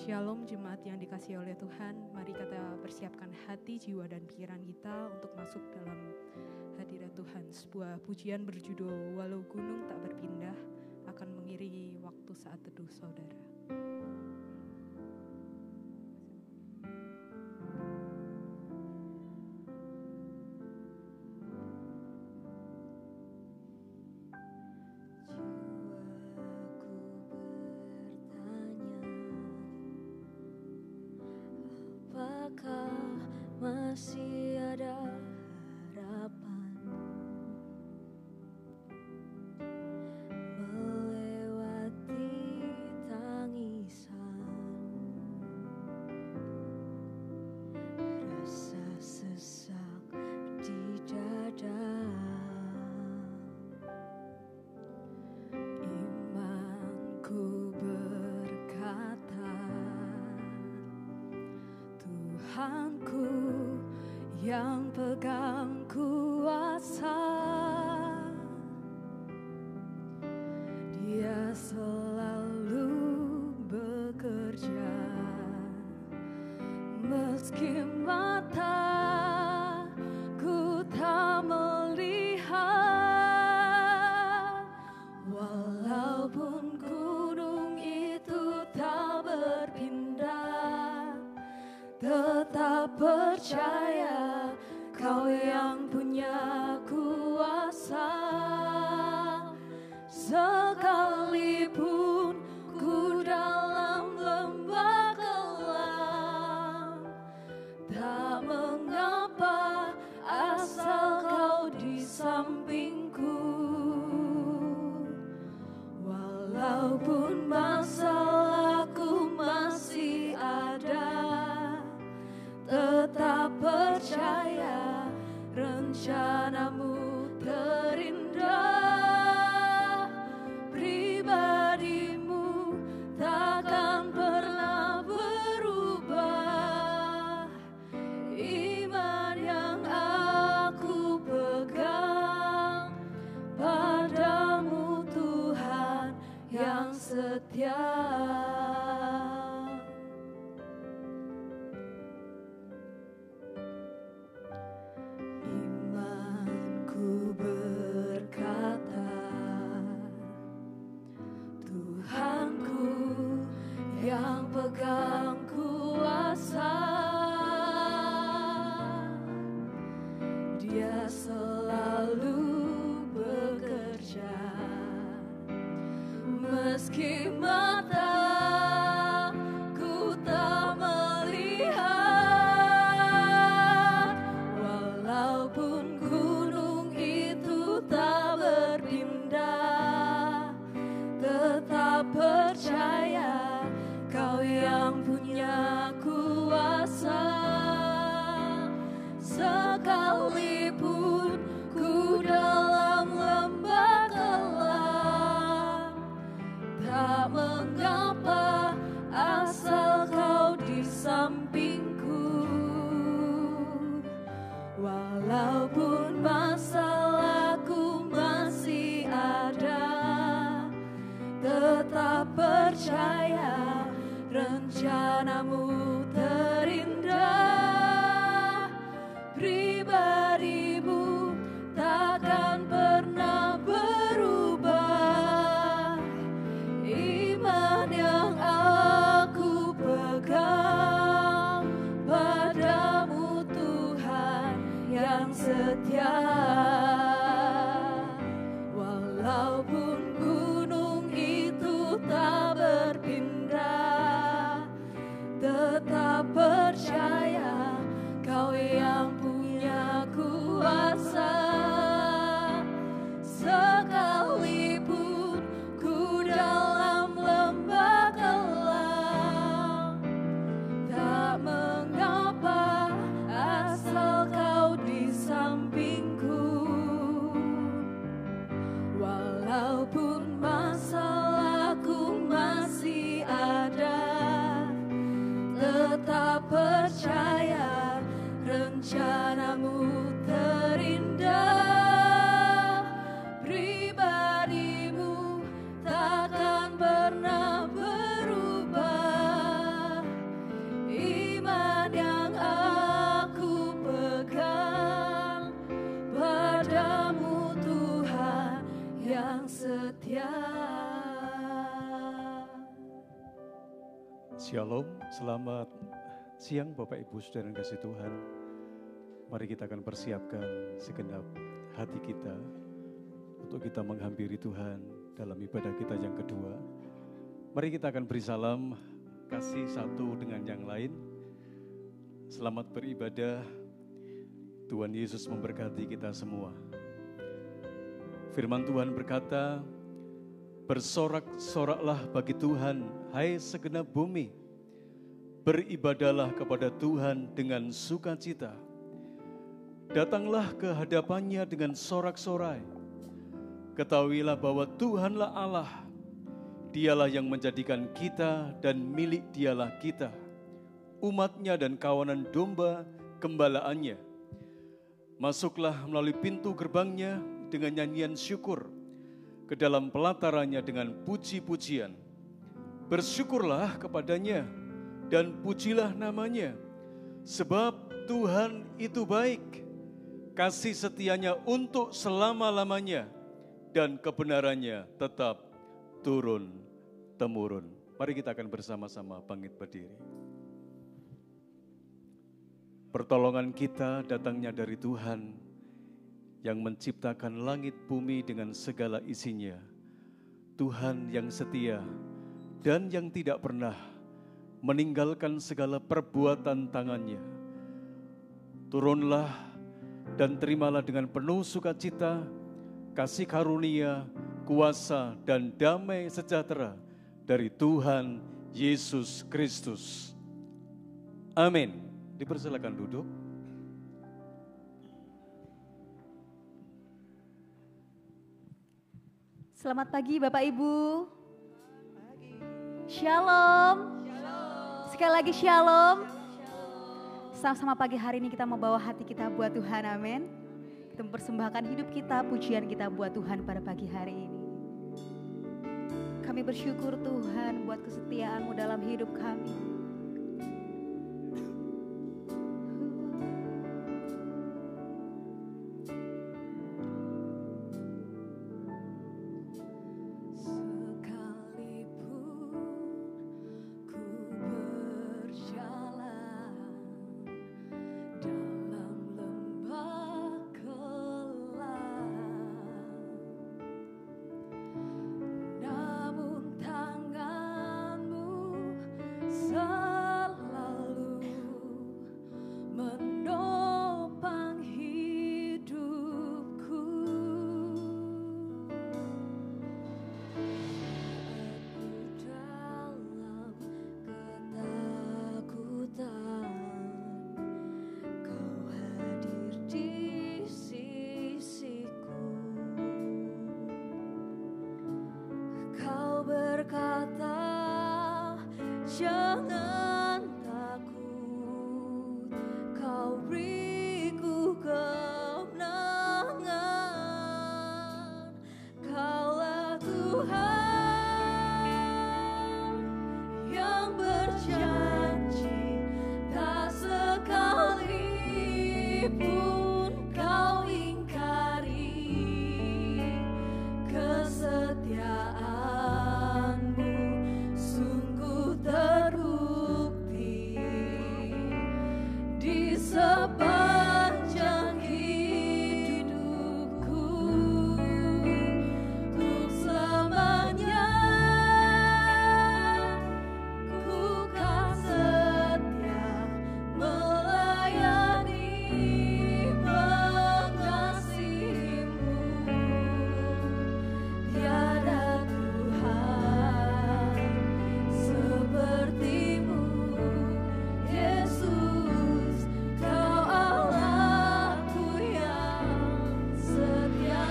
Shalom jemaat yang dikasihi oleh Tuhan. Mari kita persiapkan hati, jiwa, dan pikiran kita untuk masuk dalam hadirat Tuhan. Sebuah pujian berjudul Walau Gunung Tak Berpindah akan mengiringi waktu saat teduh saudara. Masih ada harapan melewati tangisan, rasa sesak di dada. Imanku berkata, Tuhanku yang pegang kuasa, Dia selalu bekerja meski mataku tak melihat. Walaupun gunung itu tak berpindah, tetap percaya Kau yang punya kuasa. Sekalipun ku dalam lembah kelam, tak mengapa asal Kau di sampingku. Walaupun masalahku masih ada, tetap percaya rencanamu terindah. Pribadimu takkan pernah berubah. Iman yang aku pegang padamu, Tuhan yang setia. Yang pegang kuasa, Dia selalu bekerja meski mataku tak melihat. Walaupun gunung itu tak berpindah, tetap percaya Kau yang punya kuasa. Sekalipun ku dalam lembah kelam, tak setia. Shalom, selamat siang Bapak Ibu Saudara yang kasih Tuhan. Mari kita akan persiapkan segenap hati kita untuk kita menghampiri Tuhan dalam ibadah kita yang kedua. Mari kita akan beri salam kasih satu dengan yang lain. Selamat beribadah. Tuhan Yesus memberkati kita semua. Firman Tuhan berkata, bersorak-soraklah bagi Tuhan, hai segenap bumi. Beribadahlah kepada Tuhan dengan sukacita. Datanglah ke hadapannya dengan sorak-sorai. Ketahuilah bahwa Tuhanlah Allah. Dialah yang menjadikan kita dan milik Dialah kita. Umatnya dan kawanan domba gembalaannya. Masuklah melalui pintu gerbangnya dengan nyanyian syukur, ke dalam pelatarannya dengan puji-pujian. Bersyukurlah kepadanya dan pujilah namanya, sebab Tuhan itu baik, kasih setianya untuk selama-lamanya, dan kebenarannya tetap turun-temurun. Mari kita akan bersama-sama bangkit berdiri. Pertolongan kita datangnya dari Tuhan, yang menciptakan langit bumi dengan segala isinya. Tuhan yang setia dan yang tidak pernah meninggalkan segala perbuatan tangannya. Turunlah dan terimalah dengan penuh sukacita kasih karunia, kuasa dan damai sejahtera dari Tuhan Yesus Kristus. Amin. Dipersilakan duduk. Selamat pagi Bapak Ibu. Shalom. Sekali lagi shalom. Sama-sama pagi hari ini kita membawa hati kita buat Tuhan, amin. Kita mempersembahkan hidup kita, pujian kita buat Tuhan pada pagi hari ini. Kami bersyukur Tuhan buat kesetiaan-Mu dalam hidup kami. Jangan takut, Kau beriku kemenangan. Kaulah Tuhan yang berjanji, tak sekalipun Kau ingkari kesetiaan-Mu. Sungguh terbukti di sepanjang hidupku, untuk selamanya ku kan setia melayani mengasihi-Mu. Tiada Tuhan seperti-Mu, Yesus, Kau Allahku yang setia.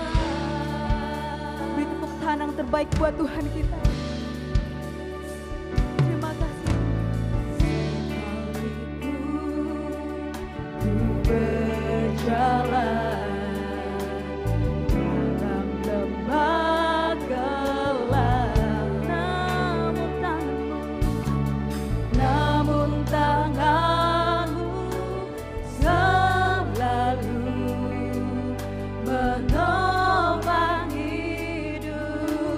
Beri tepuk tangan terbaik buat Tuhan kita. Terima kasih. Ku berjalan dalam lembah gelap, namun tangan-Mu selalu menopang hidupku.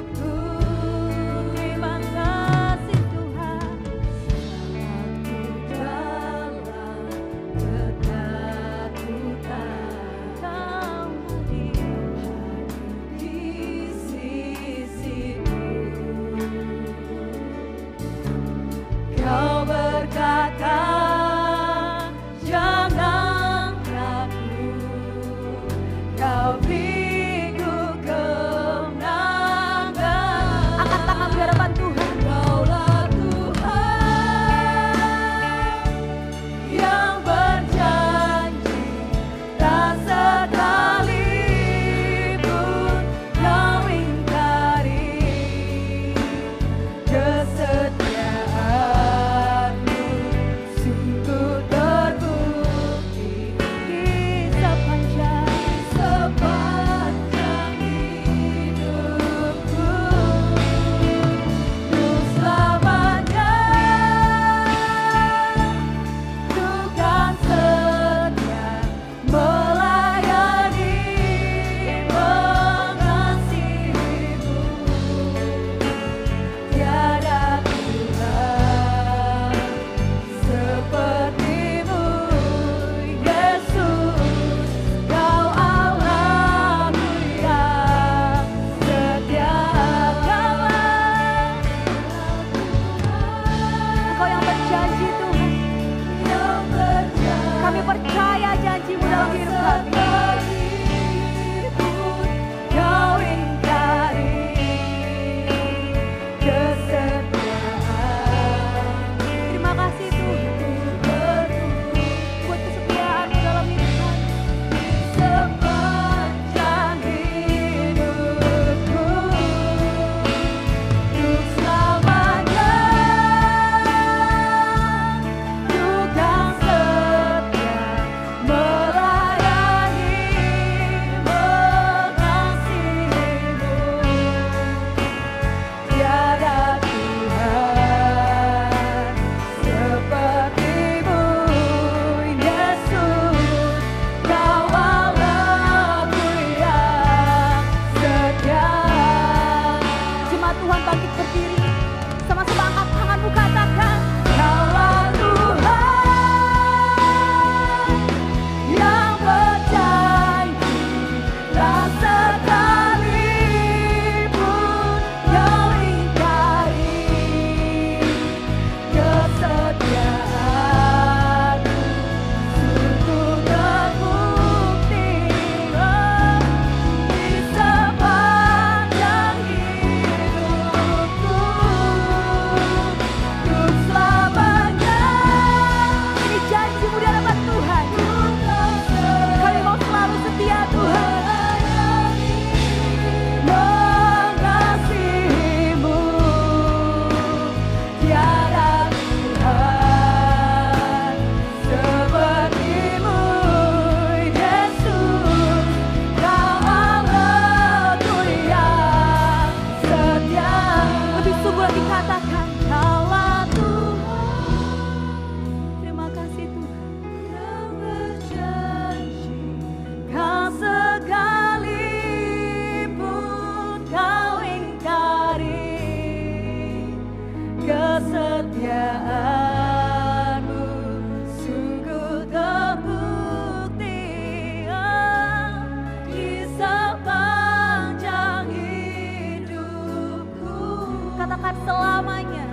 akan selamanya.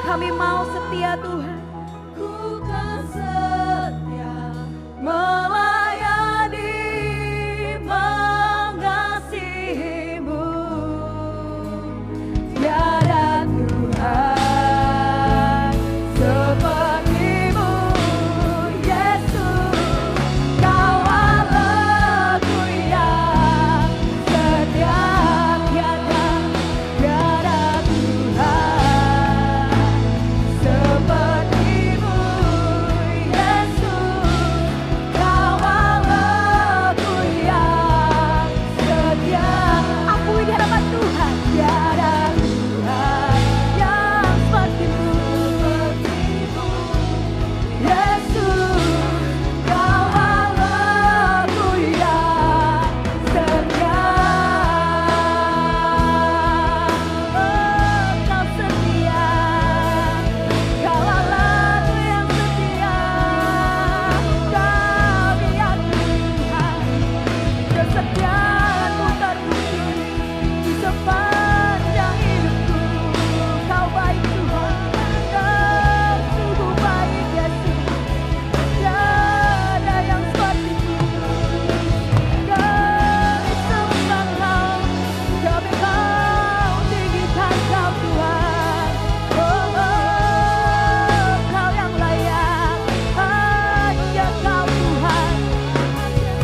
Kami mau setia Tuhan. Ku kan setia melayani, mengasihimu. Tiada Tuhan sepertimu, Yesus. Kau Allahku yang setia, tiada Tuhan sepertimu, Yesus. Kau Allahku yang setia. Akui di hadapan Tuhan. Tiada Tuhan yang sepertimu, Yesus. Kau Allahku yang setia. Kau setia, Kau Allahku yang setia. Kami yakini Tuhan, kesetiaan-Mu terbukti di sepanjang hidupku. Kau baik Tuhan, Kau sungguh baik Yesus. Tiada yang seperti-Mu. Kami sembah Kau, kami mau tinggikan Kau Tuhan. Oh, Kau yang layak, hanya Kau Tuhan.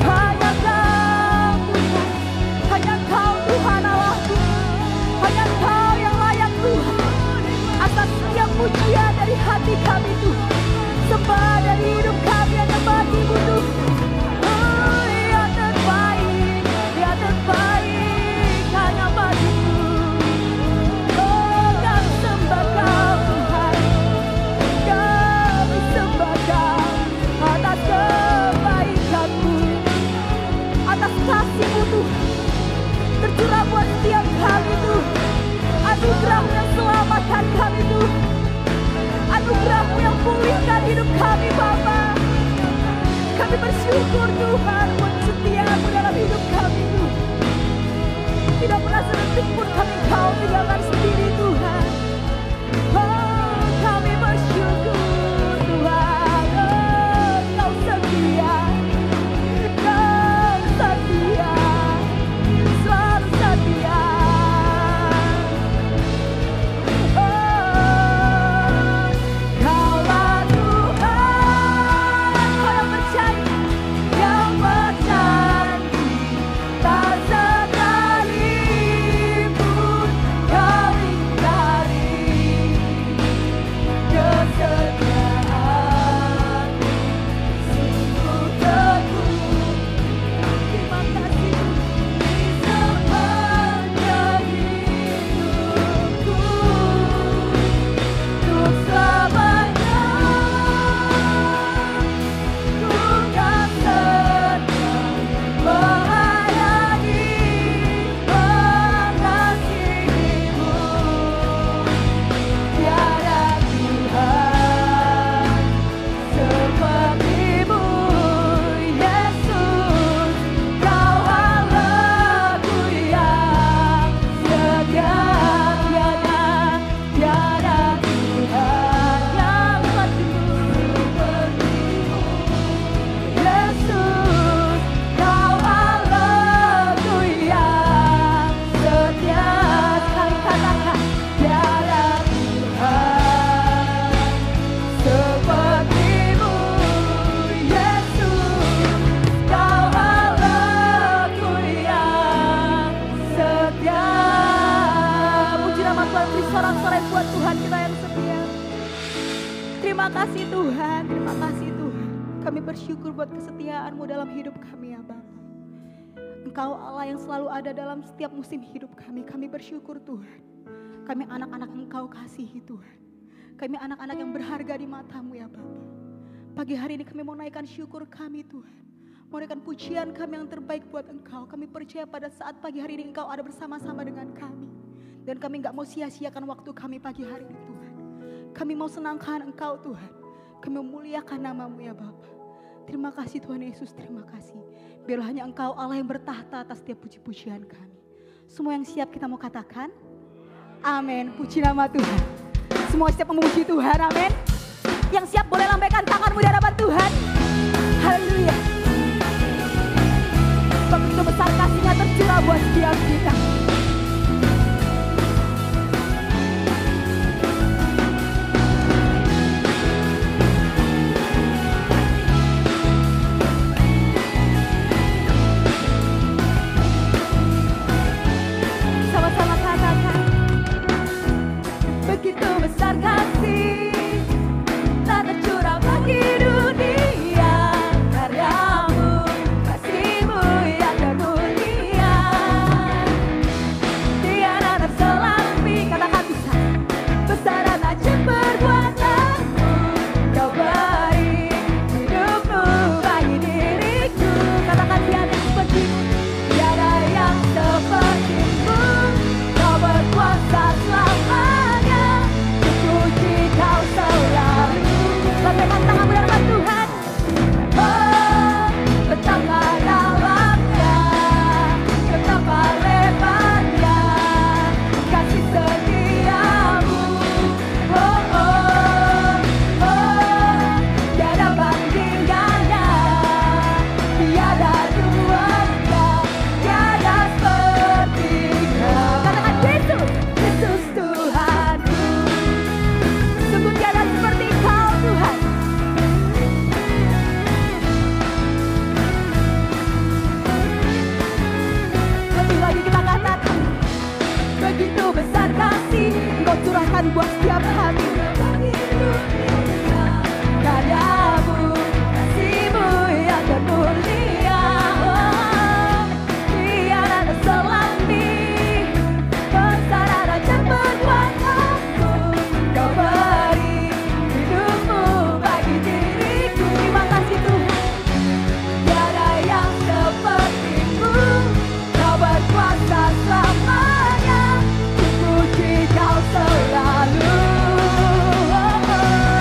Hanya Kau Tuhan, hanya Kau Tuhan Allahku. Hanya Kau yang layak Tuhan. Atas setiap pujian dari hati kami Tuhan. Sembah dari hidup kami hanya bagi-Mu Tuhan. Oh, yang terbaik hanya bagi-Mu. Oh, kami sembah Kau Tuhan. Kami sembah Kau atas kebaikan-Mu, atas kasih-Mu Tuhan, tercurah buat setiap kami Tuhan. Anugerah-Mu yang selamatkan kami Tuhan. Anugerah-Mu yang pulihkan hidup kami Bapa. Kami bersyukur Tuhan buat setiap-Mu dalam hidup kami Tuhan. Tidak pernah sedetik pun kami Kau tinggalkan sendiri Tuhan. Oh, kami bersyukur Tuhan. Oh, Kau setia, Kau setia, selalu setia. Oh, Kaulah Tuhan, Kau yang berjanji, tak sekalipun Kau ingkari kesetiaan sungguh teguh. Terima kasih di sepanjang hidupku, untuk selamanya ku kan setia melayani, mengasihimu. Tiada Tuhan seperti-Mu, Yesus. Kau Allahku yang setia. Tiada Tuhan yang seperti-Mu, Yesus. Kau Allahku yang setia. Sekali katakan, tiada Tuhan seperti-Mu, Yesus. Kau Allahku yang setia. Puji nama Tuhan, beri sorak-sorai buat Tuhan kita yang setia. Terima kasih Tuhan, terima kasih Tuhan. Kami bersyukur buat kesetiaan-Mu dalam hidup kami ya Bapa. Engkau Allah yang selalu ada dalam setiap musim hidup kami. Kami bersyukur Tuhan. Kami anak-anak Engkau kasihi Tuhan. Kami anak-anak yang berharga di mata-Mu ya Bapa. Pagi hari ini kami mau naikkan syukur kami Tuhan. Mau naikkan pujian kami yang terbaik buat Engkau. Kami percaya pada saat pagi hari ini Engkau ada bersama-sama dengan kami. Dan kami gak mau sia-siakan waktu kami pagi hari ini Tuhan. Kami mau senangkan Engkau Tuhan. Kami memuliakan nama-Mu ya Bapa. Terima kasih Tuhan Yesus, terima kasih. Biarlah hanya Engkau Allah yang bertahta atas setiap puji-pujian kami. Semua yang siap kita mau katakan, amin. Puji nama Tuhan. Semua siap memuji Tuhan, amin. Yang siap boleh lambaikan tanganmu di hadapan Tuhan. Haleluya. Begitu besar kasih-Nya tercurah buat setiap kita. Sama-sama katakan, begitu besar kasih tak tercurah bagi dunia, karyamu, kasihmu yang termulia. Tiada terselambi, katakan bisa, besar dan ajaib perbuatanmu. Kau beri hidupmu bagi diriku, katakan tiada sepertimu, tiada yang sepertimu. Kau berkuasa selamanya, puji Kau selalu. Lambaikan tangan berhadapan Tuhan. Oh, betapa dalamnya, betapa lebarnya kasih setiamu. Oh, oh, oh, tiada bandingannya, tiada duanya, tiada seperti Kau. Katakan Yesus, Yesus Tuhanku. Sungguh tiada seperti Kau Tuhan. Lebih lagi kita katakan, begitu besar kasih Engkau curahkan buat setiap hati. Karyamu, kasihmu yang termulia. Oh, tiada terselambi, besar dan ajaib perbuatanmu. Kau beri hidupmu bagi diriku. Terima kasih Tuhan. Tiada yang sepertimu. Kau berkuasa selamanya, puji Kau selalu. Oh, oh.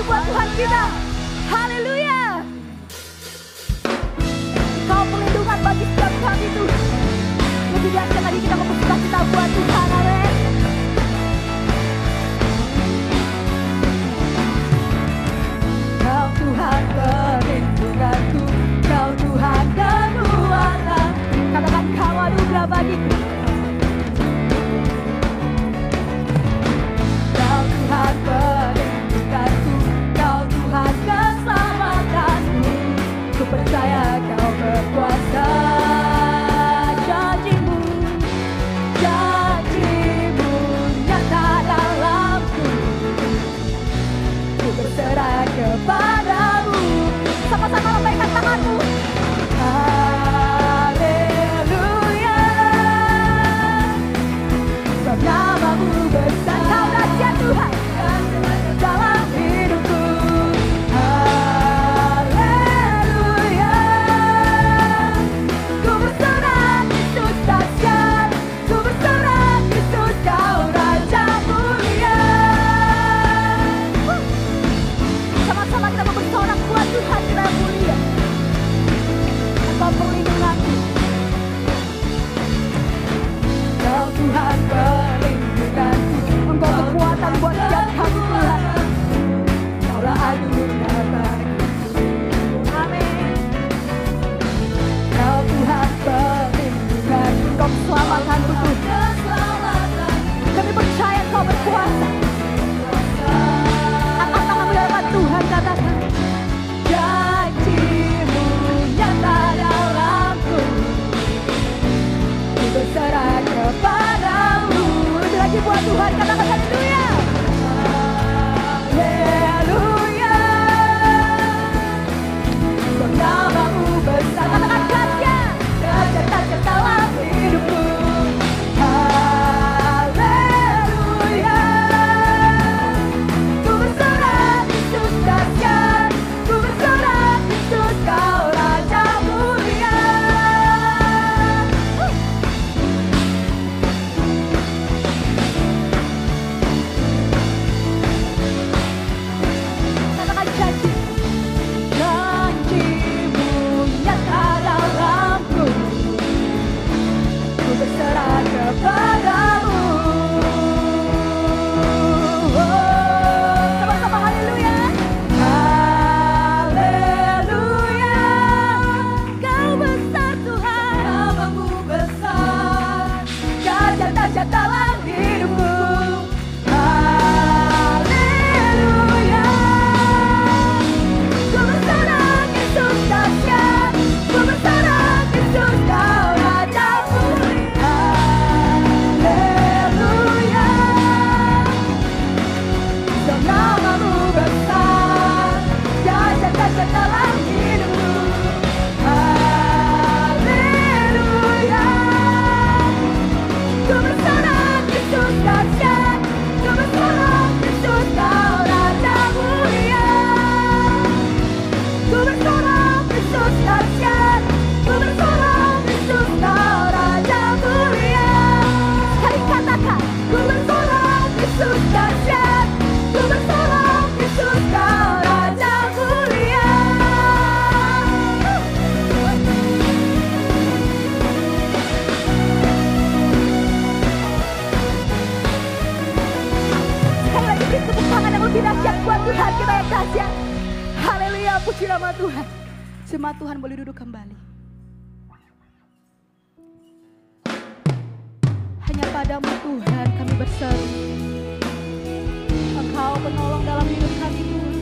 lagi buat Tuhan kita. Haleluya. Kau perlindungan bagi setiap kami Tuhan. Lebih dahsyat lagi kita mempersembahkan kita buat Tuhan. Amin. Kau Tuhan perlindunganku, Kau Tuhan kekuatan. Katakan kau anugerah bagiku. Kau Tuhan perlindunganku, Kau Tuhan keselamatanku. Ku percaya Kau berkuasa. Janjimu, janjimu nyata dalamku. Ku berserah kepadamu. Sama-sama lambaikan tanganmu. Haleluya. Sebab namamu besar. Kau dahsyat Tuhan. Dalam hidupku. Haleluya. Ku bersorak Yesus dahsyat. Ku bersorak Yesus Kau Raja mulia. Sama-sama kita mau bersorak buat Tuhan kita yang mulia. Engkau perlindunganku. Kau Tuhan perlindunganku. Engkau kekuatan buat setiap kami Tuhan. Kaulah anugerah bagiku. Amin. Kau Tuhan perlindunganku. Engkau keselamatanku Tuhan. Kami percaya Kau berkuasa. Angkat tanganmu di hadapan Tuhan, katakan. Janjimu nyata dalamku. Ku berserah kepadamu. Lebih lagi buat Tuhan, katakan haleluya. Haleluya. Sebab namamu besar. Katakan dahsyat. Dahsyat dalam hidupku. Haleluya. Ku bersorak Yesus dahsyat. Ku bersorak Yesus Kau Raja mulia. Katakan janji. Janjimu nyata dalamku. Ku berserah kepadamu. Sama-sama haleluya. Haleluya. Kau besar Tuhan. Namamu besar. Dahsyat dalam hidupku. Haleluya. Ku bersorak Yesus dahsyat. Ku bersorak Yesus Kau Raja mulia. Haleluya. Sebab namamu besar. Dahsyat dalam hidupku. Haleluya. Ku bersorak Yesus dahsyat. Ku bersorak Yesus Kau Raja mulia. Ku bersorak Yesus dahsyat. Ku bersorak Yesus Kau Raja mulia. Sekali katakan. Ku bersorak Yesus dahsyat. Ku bersorak Yesus Kau Raja mulia. Sekali lagi beri tepuk tangan yang lebih dahsyat buat Tuhan kita yang dahsyat. Haleluya, puji nama Tuhan. Jemaat Tuhan boleh duduk kembali. Hanya padamu Tuhan kami berseru. Engkau penolong dalam hidup kami Tuhan.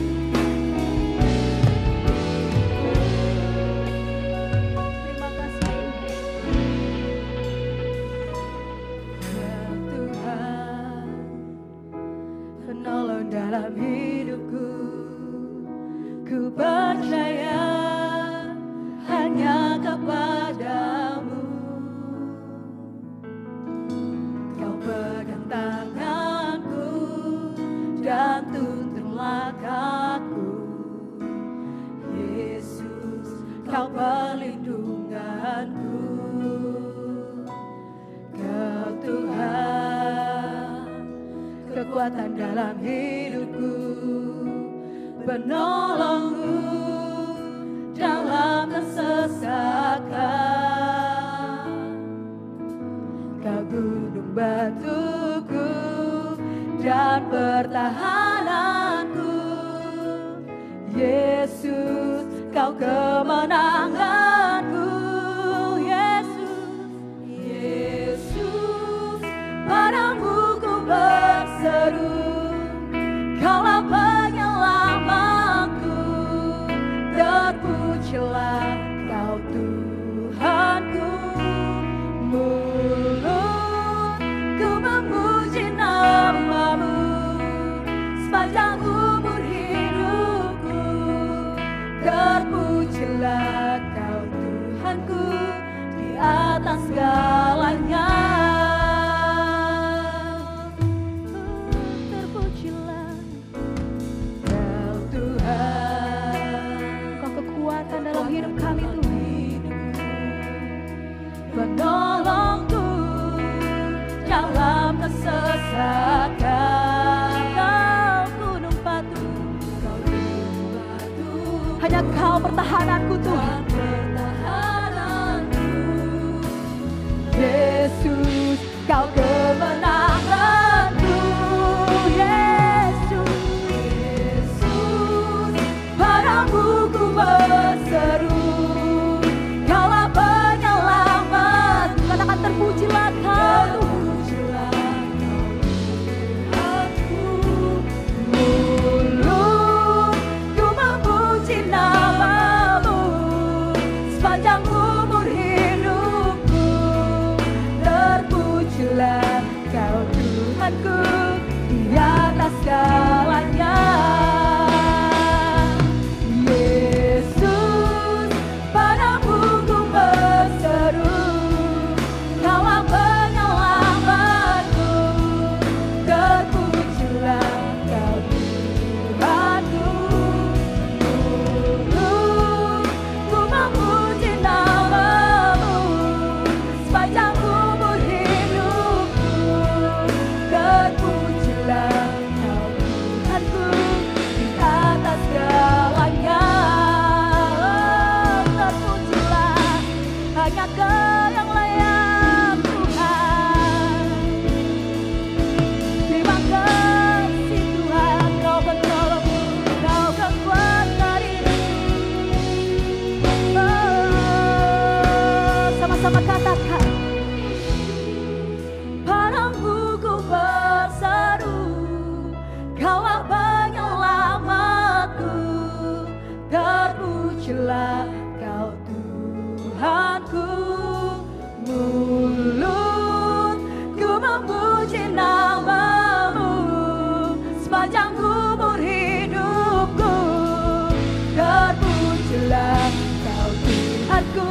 Terima kasih Tuhan, penolong dalam hidupku. Ku percaya hanya kepadamu. Kau pegang tanganku dan tuntun langkahku. Yesus, Kau perlindunganku. Kau Tuhan, kekuatan dalam hidupku. penolongku dalam kesesakan. Kau gunung batuku dan pertahananku, Yesus, Kau kemenanganku. Yesus, Yesus, padamu ku berseru, Kaulah penyelamatku. Terpujilah Kau Tuhanku. Mulutku memuji nama-Mu sepanjang umur hidupku. Terpujilah Kau Tuhanku di atas segalanya. Terpujilah Kau Tuhan. Kau kekuatan dalam hidup kami Tuhan. Penolongku dalam kesesakan. Kau gunung batu, Kau gunung batu, Hanya Kau pertahananku Tuhan. pertahananku. Yesus, Kau kemenanganku. Yesus, Yesus, padamu ku berseru, Kaulah penyelamatku. Katakan terpujilah Kau Tuhan. Mulutku memuji nama-Mu sepanjang umur hidupku. Terpujilah Kau Tuhanku di atas segalanya. Yesus, padamu ku berseru, Kaulah penyelamatku. Terpujilah Kau Tuhanku. Mulutku memuji nama-Mu sepanjang umur hidupku. Terpujilah Kau Tuhanku di atas segalanya. Terpujilah hanya Kau yang layak Tuhan. Terima kasih Tuhan, Kau penolongku, Kau kekuatan hidupku. Sama-sama katakan. Padamu ku berseru, Kaulah penyelamatku. Terpujilah Kau Tuhanku. Mulutku memuji nama-Mu sepanjang umur hidupku. Terpujilah Kau Tuhanku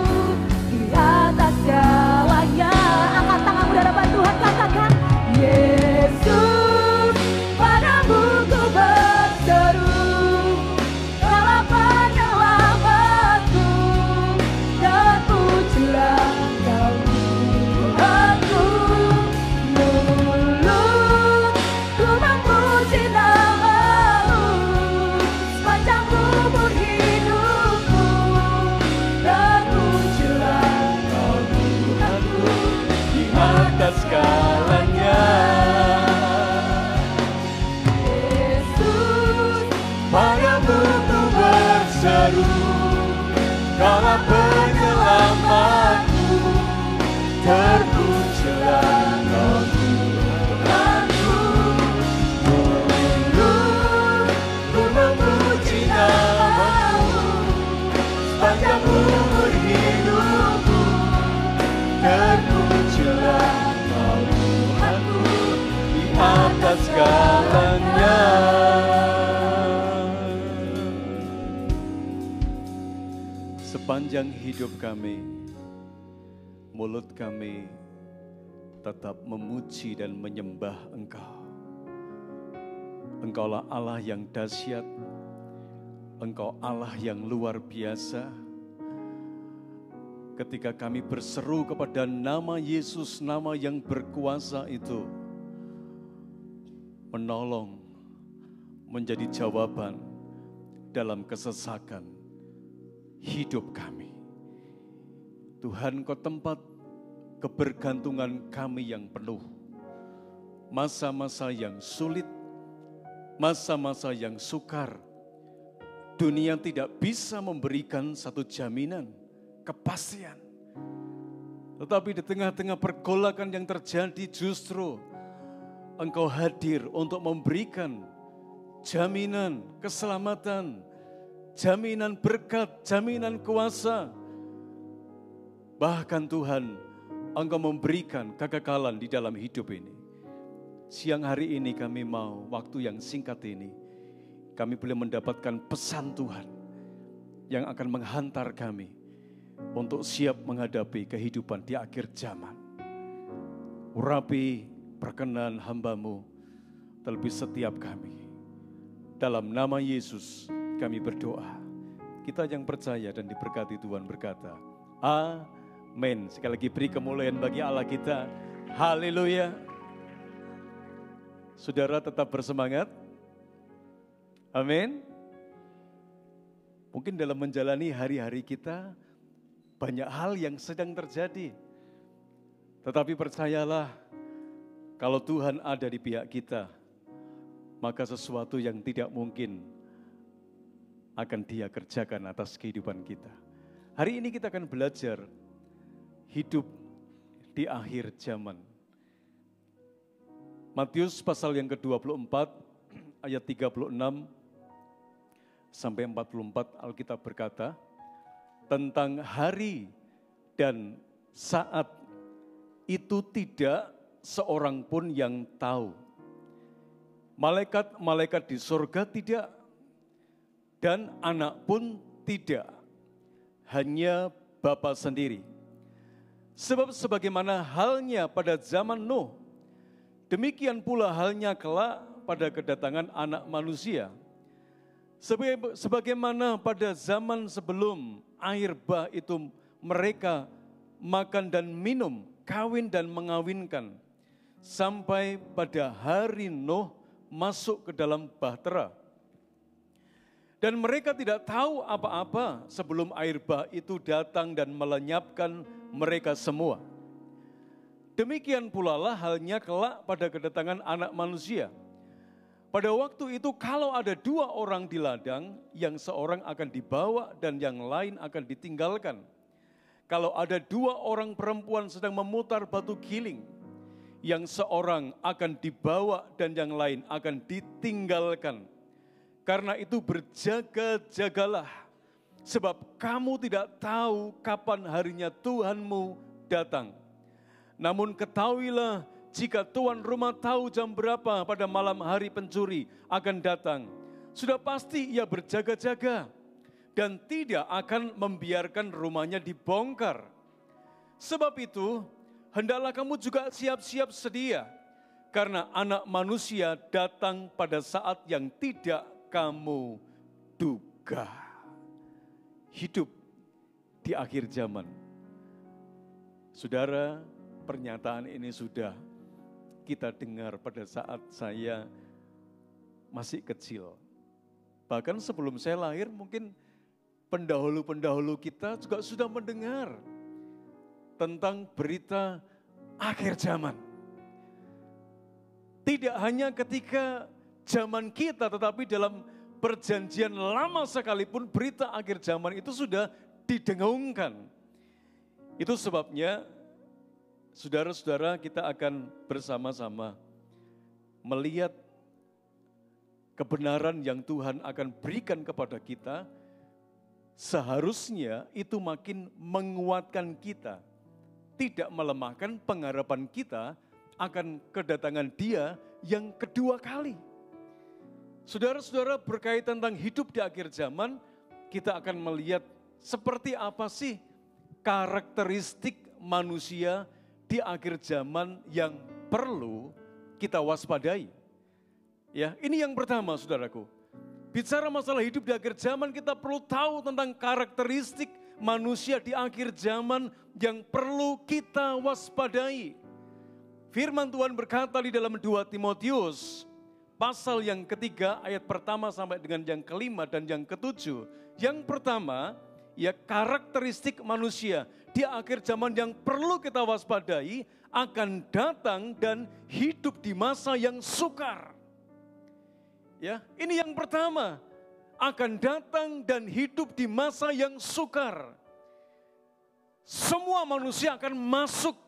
di atas segalanya. Angkat tanganmu di hadapan Tuhan, katakan. Yesus, padamu ku berseru, Kaulah penyelamatku. Terpujilah Kau Tuhanku. Mulutku memuji nama-Mu sepanjang umur hidupku. Terpujilah Kau Tuhanku Di atas segalanya. Yesus, Padamu ku berseru, Kaulah penyelamatku. Terpujilah Kau Tuhanku. Mulutku memuji nama-Mu sepanjang umur hidupku. Terpujilah Kau Tuhanku di atas segalanya. Sepanjang hidup kami, mulut kami tetap memuji dan menyembah Engkau. Engkaulah Allah yang dahsyat, Engkau Allah yang luar biasa. Ketika kami berseru kepada nama Yesus, nama yang berkuasa itu, menolong, menjadi jawaban dalam kesesakan hidup kami. Tuhan, Kau tempat kebergantungan kami yang penuh. Masa-masa yang sulit, masa-masa yang sukar, dunia tidak bisa memberikan satu jaminan, kepastian. Tetapi di tengah-tengah pergolakan yang terjadi justru Engkau hadir untuk memberikan jaminan keselamatan, jaminan berkat, jaminan kuasa. Bahkan Tuhan, Engkau memberikan kekekalan di dalam hidup ini. Siang hari ini kami mau, waktu yang singkat ini, kami boleh mendapatkan pesan Tuhan yang akan menghantar kami untuk siap menghadapi kehidupan di akhir zaman. Urapi perkenan hamba-Mu, terlebih setiap kami. Dalam nama Yesus kami berdoa. Kita yang percaya dan diberkati Tuhan berkata, amin. Sekali lagi beri kemuliaan bagi Allah kita. Haleluya. Saudara tetap bersemangat. Amin. Mungkin dalam menjalani hari-hari kita banyak hal yang sedang terjadi. Tetapi percayalah, kalau Tuhan ada di pihak kita, maka sesuatu yang tidak mungkin akan Dia kerjakan atas kehidupan kita. Hari ini kita akan belajar hidup di akhir zaman. Matius pasal yang ke-24 ayat 36 sampai 44 Alkitab berkata tentang hari dan saat itu tidak seorang pun yang tahu. Malaikat-malaikat di surga tidak, dan anak pun tidak, hanya Bapa sendiri. Sebab sebagaimana halnya pada zaman Nuh, demikian pula halnya kelak pada kedatangan anak manusia. Sebagaimana pada zaman sebelum air bah itu mereka makan dan minum, kawin dan mengawinkan, sampai pada hari Nuh masuk ke dalam bahtera. Dan mereka tidak tahu apa-apa sebelum air bah itu datang dan melenyapkan mereka semua. Demikian pula lah halnya kelak pada kedatangan anak manusia. Pada waktu itu kalau ada 2 orang di ladang, yang seorang akan dibawa dan yang lain akan ditinggalkan. Kalau ada 2 orang perempuan sedang memutar batu giling, yang seorang akan dibawa dan yang lain akan ditinggalkan. Karena itu berjaga-jagalah, sebab kamu tidak tahu kapan harinya Tuhanmu datang. Namun ketahuilah, jika tuan rumah tahu jam berapa pada malam hari pencuri akan datang, sudah pasti ia berjaga-jaga dan tidak akan membiarkan rumahnya dibongkar. Sebab itu, hendaklah kamu juga siap-siap sedia, karena anak manusia datang pada saat yang tidak kamu duga. Hidup di akhir zaman. Saudara, pernyataan ini sudah kita dengar pada saat saya masih kecil. Bahkan sebelum saya lahir mungkin pendahulu-pendahulu kita juga sudah mendengar tentang berita akhir zaman. Tidak hanya ketika zaman kita, tetapi dalam perjanjian lama sekalipun berita akhir zaman itu sudah didengungkan. Itu sebabnya saudara-saudara, kita akan bersama-sama melihat kebenaran yang Tuhan akan berikan kepada kita. Seharusnya itu makin menguatkan kita, tidak melemahkan pengharapan kita akan kedatangan Dia yang kedua kali. Saudara-saudara, berkaitan tentang hidup di akhir zaman, kita akan melihat seperti apa sih karakteristik manusia di akhir zaman yang perlu kita waspadai. Ya, ini yang pertama, saudaraku. Bicara masalah hidup di akhir zaman, kita perlu tahu tentang karakteristik manusia di akhir zaman yang perlu kita waspadai. Firman Tuhan berkata di dalam 2 Timotius pasal yang ketiga, ayat pertama sampai dengan yang kelima dan yang ketujuh. Yang pertama, ya karakteristik manusia di akhir zaman yang perlu kita waspadai akan datang dan hidup di masa yang sukar. Ya, ini yang pertama, akan datang dan hidup di masa yang sukar. Semua manusia akan masuk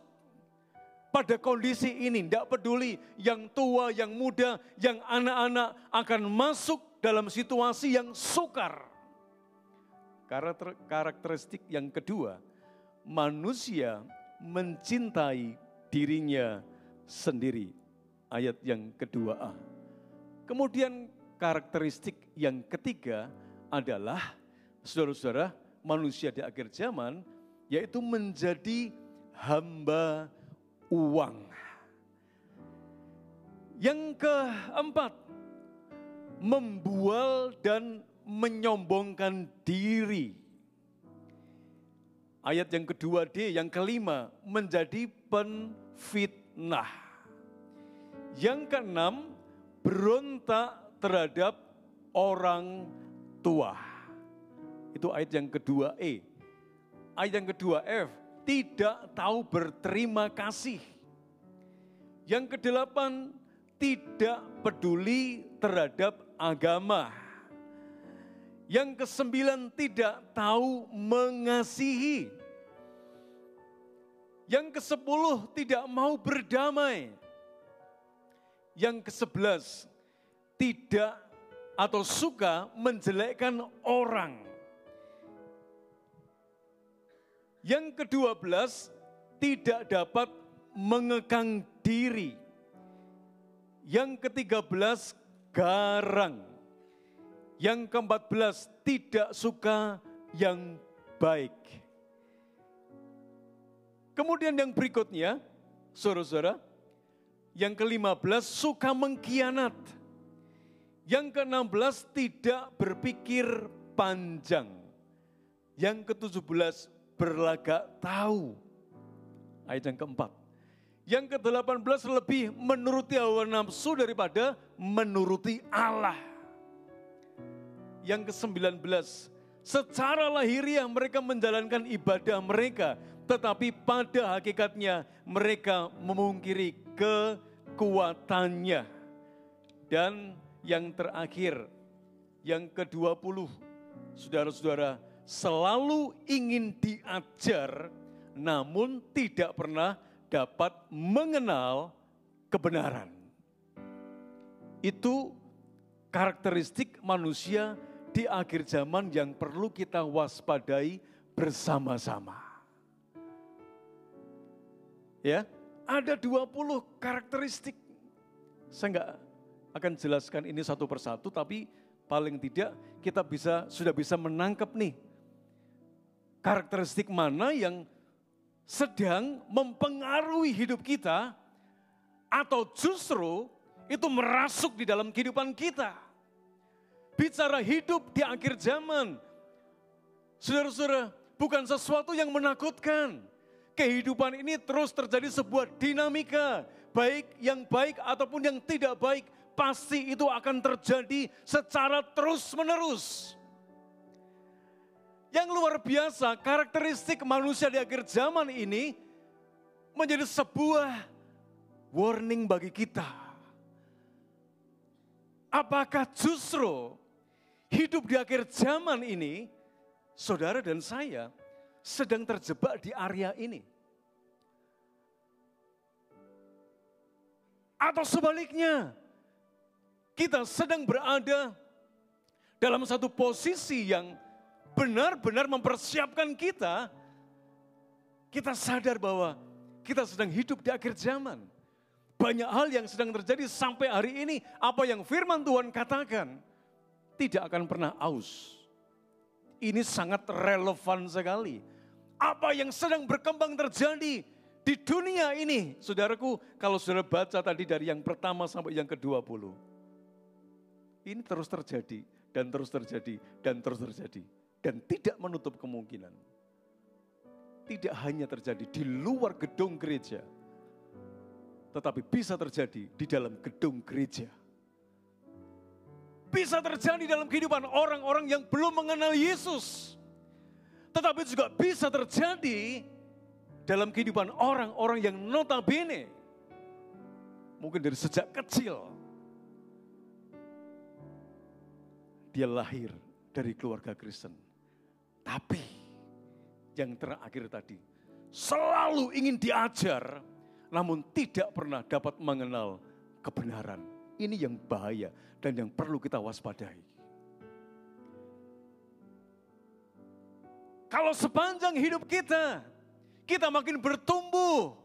pada kondisi ini, tidak peduli yang tua, yang muda, yang anak-anak akan masuk dalam situasi yang sukar. Karakteristik yang kedua, manusia mencintai dirinya sendiri. Ayat yang kedua A. Kemudian karakteristik yang ketiga adalah, saudara-saudara, manusia di akhir zaman, yaitu menjadi hamba uang. Yang keempat, membual dan menyombongkan diri. Ayat yang kedua D, yang kelima, menjadi penfitnah. Yang keenam, berontak terhadap orang tua. Itu ayat yang kedua E. Ayat yang kedua F, tidak tahu berterima kasih. Yang kedelapan, tidak peduli terhadap agama. Yang kesembilan, tidak tahu mengasihi. Yang kesepuluh, tidak mau berdamai. Yang kesebelas, tidak atau suka menjelekkan orang. Yang ke-12, tidak dapat mengekang diri. Yang ke-13, garang. Yang ke-14, tidak suka yang baik. Kemudian yang berikutnya, saudara-saudara, yang ke-15, suka mengkhianat. Yang ke-16, tidak berpikir panjang. Yang ke-17, berlagak tahu. Ayat yang keempat. Yang ke-18 lebih menuruti hawa nafsu daripada menuruti Allah. Yang ke-19, secara lahiriah mereka menjalankan ibadah mereka, tetapi pada hakikatnya mereka memungkiri kekuatannya. Dan yang terakhir, yang ke-20, saudara-saudara, selalu ingin diajar, namun tidak pernah dapat mengenal kebenaran. Itu karakteristik manusia di akhir zaman yang perlu kita waspadai bersama-sama. Ya, ada 20 karakteristik. Saya enggak akan jelaskan ini satu persatu, tapi paling tidak kita sudah bisa menangkap nih karakteristik mana yang sedang mempengaruhi hidup kita atau justru itu merasuk di dalam kehidupan kita. Bicara hidup di akhir zaman, saudara-saudara, bukan sesuatu yang menakutkan. Kehidupan ini terus terjadi sebuah dinamika, baik yang baik ataupun yang tidak baik, pasti itu akan terjadi secara terus-menerus. Yang luar biasa, karakteristik manusia di akhir zaman ini menjadi sebuah warning bagi kita. Apakah justru hidup di akhir zaman ini, saudara dan saya sedang terjebak di area ini? Atau sebaliknya, kita sedang berada dalam satu posisi yang benar-benar mempersiapkan kita sadar bahwa kita sedang hidup di akhir zaman. Banyak hal yang sedang terjadi sampai hari ini, apa yang firman Tuhan katakan, tidak akan pernah aus. Ini sangat relevan sekali. Apa yang sedang berkembang terjadi di dunia ini, saudaraku, kalau saudara baca tadi dari yang pertama sampai yang ke-20. Ini terus terjadi, dan terus terjadi, dan terus terjadi. Dan tidak menutup kemungkinan. Tidak hanya terjadi di luar gedung gereja, tetapi bisa terjadi di dalam gedung gereja. Bisa terjadi dalam kehidupan orang-orang yang belum mengenal Yesus. Tetapi juga bisa terjadi dalam kehidupan orang-orang yang notabene mungkin dari sejak kecil dia lahir dari keluarga Kristen. Tapi yang terakhir tadi selalu ingin diajar namun tidak pernah dapat mengenal kebenaran. Ini yang bahaya dan yang perlu kita waspadai. Kalau sepanjang hidup kita makin bertumbuh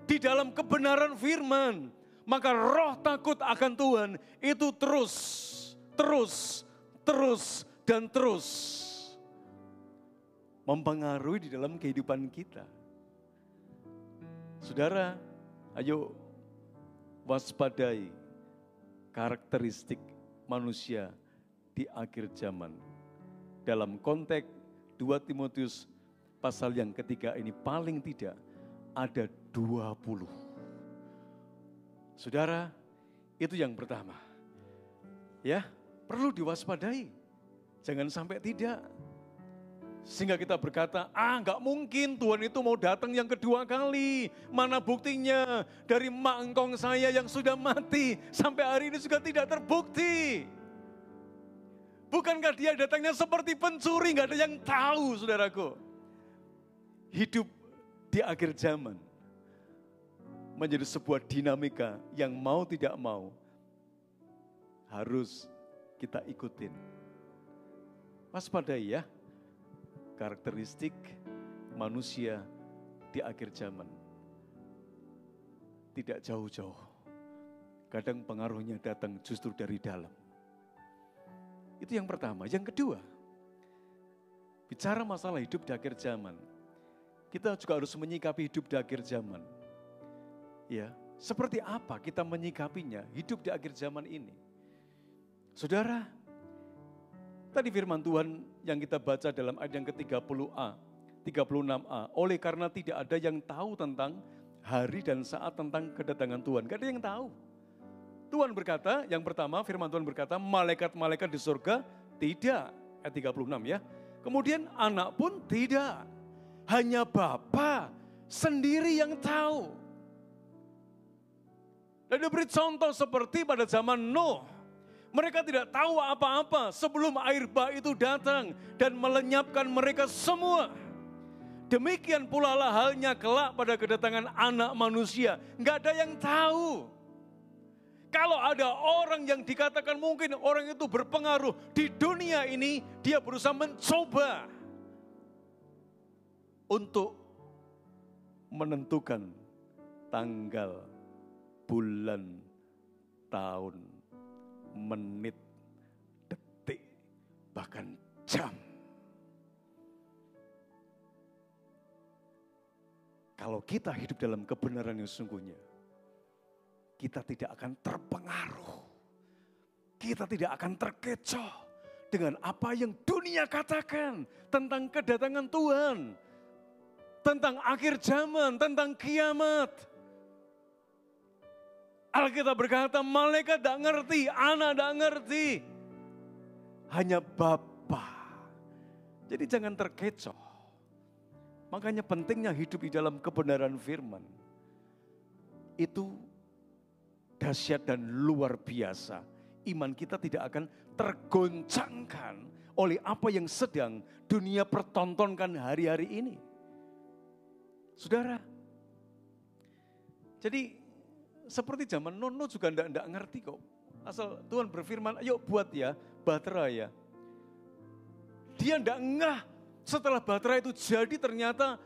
di dalam kebenaran firman, maka roh takut akan Tuhan itu terus mempengaruhi di dalam kehidupan kita. Saudara, ayo waspadai karakteristik manusia di akhir zaman. Dalam konteks 2 Timotius pasal yang ketiga ini paling tidak ada 20. Saudara, itu yang pertama. Ya, perlu diwaspadai. Jangan sampai tidak. Sehingga kita berkata, enggak mungkin Tuhan itu mau datang yang kedua kali. Mana buktinya? Dari mak engkong saya yang sudah mati, sampai hari ini juga tidak terbukti. Bukankah dia datangnya seperti pencuri, enggak ada yang tahu saudaraku. Hidup di akhir zaman menjadi sebuah dinamika yang mau tidak mau harus kita ikutin. Waspadai ya. Karakteristik manusia di akhir zaman. Tidak jauh-jauh. Kadang pengaruhnya datang justru dari dalam. Itu yang pertama. Yang kedua, bicara masalah hidup di akhir zaman. Kita juga harus menyikapi hidup di akhir zaman. Ya, seperti apa kita menyikapinya hidup di akhir zaman ini? Saudara, tadi firman Tuhan yang kita baca dalam ayat yang ke-30a, 36a. Oleh karena tidak ada yang tahu tentang hari dan saat tentang kedatangan Tuhan. Gak ada yang tahu. Tuhan berkata, yang pertama firman Tuhan berkata, malaikat-malaikat di surga tidak. Ayat 36 ya. Kemudian anak pun tidak. Hanya Bapa sendiri yang tahu. Dan diberi contoh seperti pada zaman Nuh. Mereka tidak tahu apa-apa sebelum air bah itu datang dan melenyapkan mereka semua. Demikian pula lah halnya kelak pada kedatangan anak manusia. Enggak ada yang tahu. Kalau ada orang yang dikatakan mungkin orang itu berpengaruh di dunia ini, dia berusaha mencoba untuk menentukan tanggal, bulan, tahun, menit, detik, bahkan jam. Kalau kita hidup dalam kebenaran yang sesungguhnya, kita tidak akan terpengaruh. Kita tidak akan terkecoh dengan apa yang dunia katakan tentang kedatangan Tuhan, tentang akhir zaman, tentang kiamat. Alkitab berkata, malaikat tidak ngerti, anak tidak ngerti. Hanya Bapa. Jadi jangan terkecoh. Makanya pentingnya hidup di dalam kebenaran firman. Itu dahsyat dan luar biasa. Iman kita tidak akan tergoncangkan oleh apa yang sedang dunia pertontonkan hari-hari ini. Saudara, jadi seperti zaman Nuh juga enggak ngerti kok. Asal Tuhan berfirman, ayo buat ya bahtera ya. Dia enggak ngeh setelah bahtera itu jadi ternyata